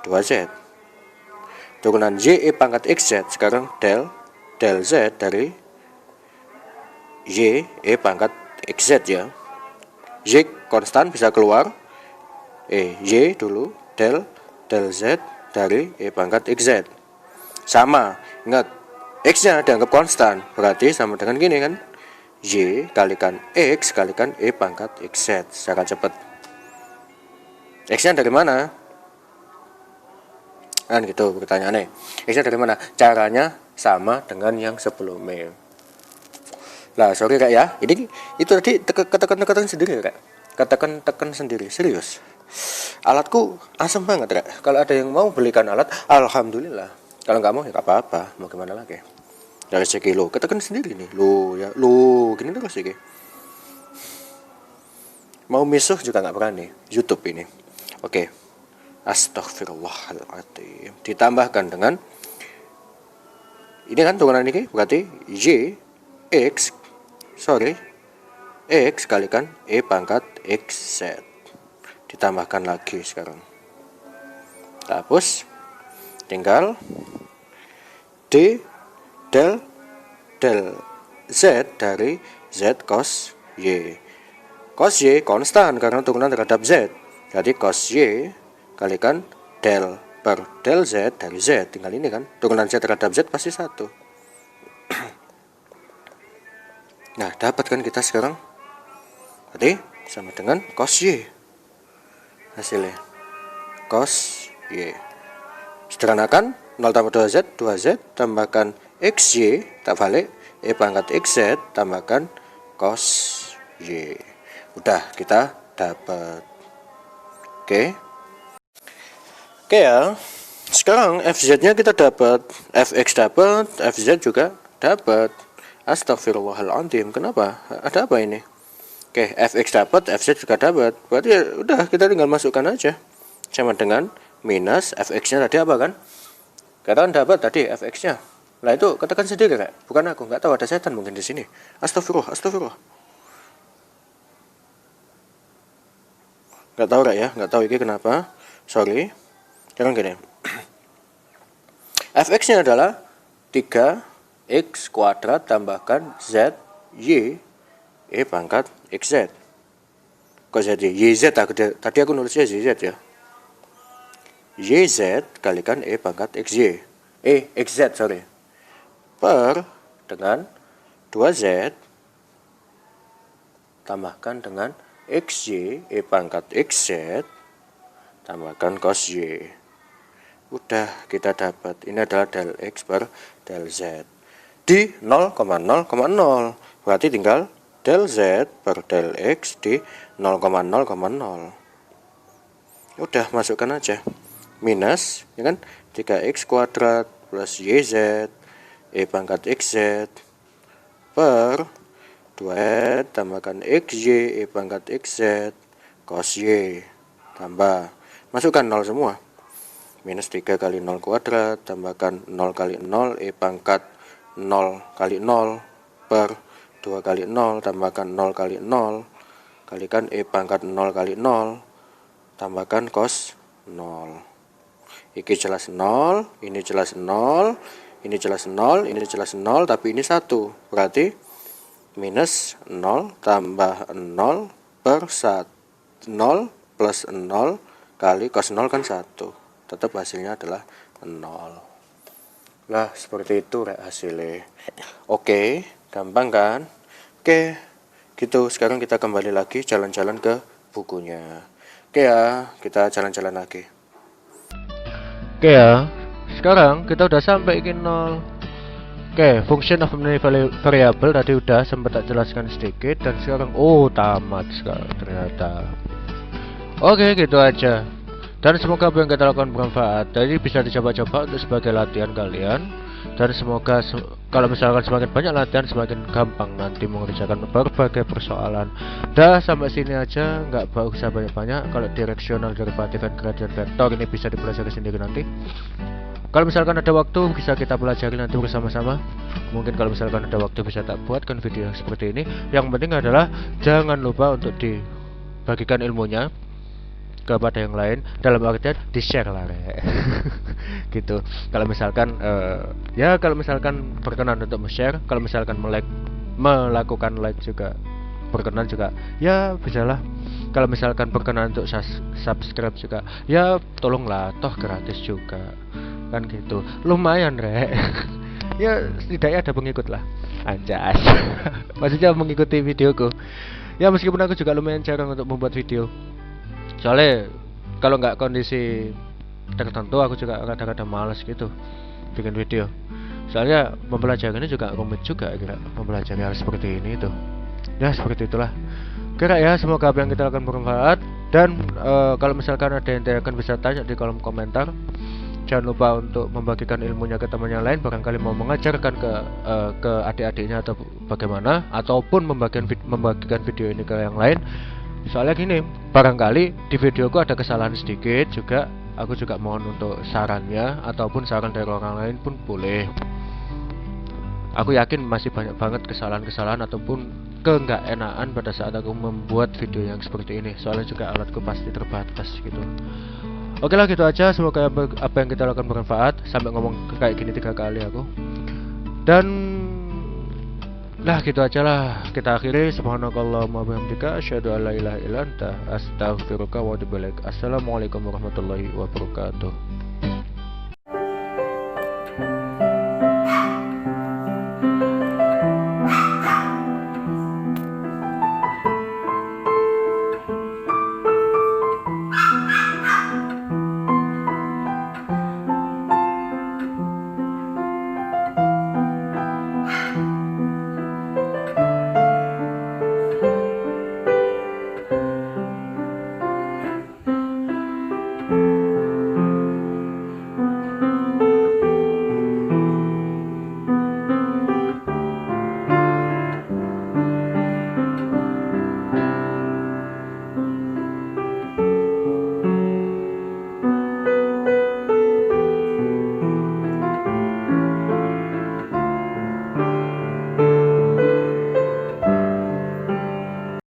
2z. Turunan y e pangkat xz sekarang del z dari y e pangkat xz ya. Y konstan bisa keluar. Y dulu del z dari e pangkat xz. Sama, ingat x-nya dianggap konstan, berarti sama dengan gini kan. Y kalikan x kalikan e pangkat xz secara cepat. X-nya dari mana? Kan gitu pertanyaannya. X-nya dari mana? Caranya sama dengan yang sebelumnya. Lah, sorry Kak ya. Ini itu tadi ketekan sendiri Kak. Tekan sendiri, serius. Alatku asem banget Kak. Kalau ada yang mau belikan alat, alhamdulillah. Kalau nggak mau ya nggak apa-apa. Mau gimana lagi? Dari segi lo, ketekan sendiri nih. Lo ya, lo gini terus sih. Mau misuh juga nggak berani. YouTube ini. Oke. Astaghfirullahaladzim. Ditambahkan dengan ini kan turunan ini berarti X kalikan E pangkat XZ. Ditambahkan lagi sekarang. Kita hapus. Tinggal D del Z dari Z cos Y. Cos Y konstan karena turunan terhadap Z. Jadi cos Y kalikan del per del Z dari Z. Tinggal ini kan. Turunan Z terhadap Z pasti 1. Nah, dapat kan kita sekarang. Berarti sama dengan cos Y. Hasilnya cos Y. Sederhanakan 0 tambah 2Z, 2Z tambahkan XY, tak balik, E pangkat XZ tambahkan cos Y. Udah, kita dapat. Oke ya. Sekarang FZ-nya kita dapat, FX dapat, FZ juga dapat. Astagfirullahaladzim, kenapa? Ada apa ini? Oke, FX dapat, FZ juga dapat. Berarti ya udah, kita tinggal masukkan aja. Sama dengan minus FX-nya tadi apa kan? Katakan dapat tadi FX-nya. Nah itu katakan sendiri Rek, bukan aku, nggak tahu ada setan mungkin di sini. Astagfirullah. Nggak tahu Rek ya, nggak tahu ini kenapa. Sorry. Sekarang gini. FX-nya adalah 3x kuadrat tambahkan z y e pangkat xz. Kok jadi yz tadi aku nulisnya yz ya. YZ kalikan e pangkat xy. Xz sorry. Per dengan 2Z tambahkan dengan XY E pangkat XZ tambahkan cos Y. Udah, kita dapat ini adalah del X per del Z di 0,0,0. Berarti tinggal del Z per del X di 0,0,0. Udah, masukkan aja minus ya kan, 3x kuadrat plus YZ E pangkat XZ per 2 tambahkan XY E pangkat XZ cos Y tambah, masukkan 0 semua, minus 3 kali 0 kuadrat tambahkan 0 kali 0 E pangkat 0 kali 0 per 2 kali 0 tambahkan 0 kali 0 kalikan E pangkat 0 kali 0 tambahkan cos 0. Ini jelas 0, ini jelas 0, ini jelas 0, ini jelas 0, tapi ini 1. Berarti minus 0 tambah 0 per 1. 0 plus 0 kali cos 0 kan 1. Tetap hasilnya adalah 0. Lah, seperti itu hasilnya. Oke, gampang kan? Oke, gitu. Sekarang kita kembali lagi jalan-jalan ke bukunya. Oke ya, kita jalan-jalan lagi. Oke ya, sekarang kita udah sampai ke 0. Oke, function of many variable tadi udah sempat tak jelaskan sedikit, dan sekarang tamat sekarang ternyata. Oke, gitu aja. Dan semoga apa yang kita lakukan bermanfaat. Jadi bisa dicoba-coba untuk sebagai latihan kalian. Dan semoga kalau misalkan semakin banyak latihan, semakin gampang nanti mengerjakan berbagai persoalan. Dah sampai sini aja, nggak usah banyak-banyak. Kalau direksional, derivatif, dan gradient vektor ini bisa dipelajari sendiri nanti. Kalau misalkan ada waktu bisa kita pelajari nanti bersama-sama. Mungkin kalau misalkan ada waktu bisa tak buatkan video seperti ini. Yang penting adalah jangan lupa untuk dibagikan ilmunya kepada yang lain, dalam artian di share lah gitu. Kalau misalkan kalau misalkan berkenan untuk share, kalau misalkan melakukan like juga berkenan juga ya bisalah. Kalau misalkan berkenan untuk subscribe juga ya tolonglah, toh gratis juga kan gitu, lumayan ya setidaknya ada pengikut lah, anjas maksudnya mengikuti videoku ya, meskipun aku juga lumayan jarang untuk membuat video. Soalnya kalau nggak kondisi tertentu aku juga kadang-kadang males gitu bikin video. Soalnya mempelajari ini juga rumit juga kira mempelajari hal seperti ini tuh. Ya seperti itulah. Kira ya, semoga apa yang kita lakukan bermanfaat. Dan kalau misalkan ada yang akan bisa tanya di kolom komentar. Jangan lupa untuk membagikan ilmunya ke teman yang lain, barangkali mau mengajarkan ke adik-adiknya atau bagaimana, ataupun membagikan video ini ke yang lain. Soalnya gini, barangkali di videoku ada kesalahan sedikit juga. Aku juga mohon untuk sarannya, ataupun saran dari orang lain pun boleh. Aku yakin masih banyak banget kesalahan-kesalahan ataupun nggak enakan pada saat aku membuat video yang seperti ini. Soalnya juga alatku pasti terbatas gitu. Oke lah, gitu aja. Semoga apa yang kita lakukan bermanfaat. Sampai ngomong kayak gini 3 kali aku. Dan nah gitu aja lah, kita akhiri. Subhanakallahumma wa bihamdika asyhadu an la ilaha illa anta astaghfiruka wa atubu ilaik. Assalamualaikum warahmatullahi wabarakatuh.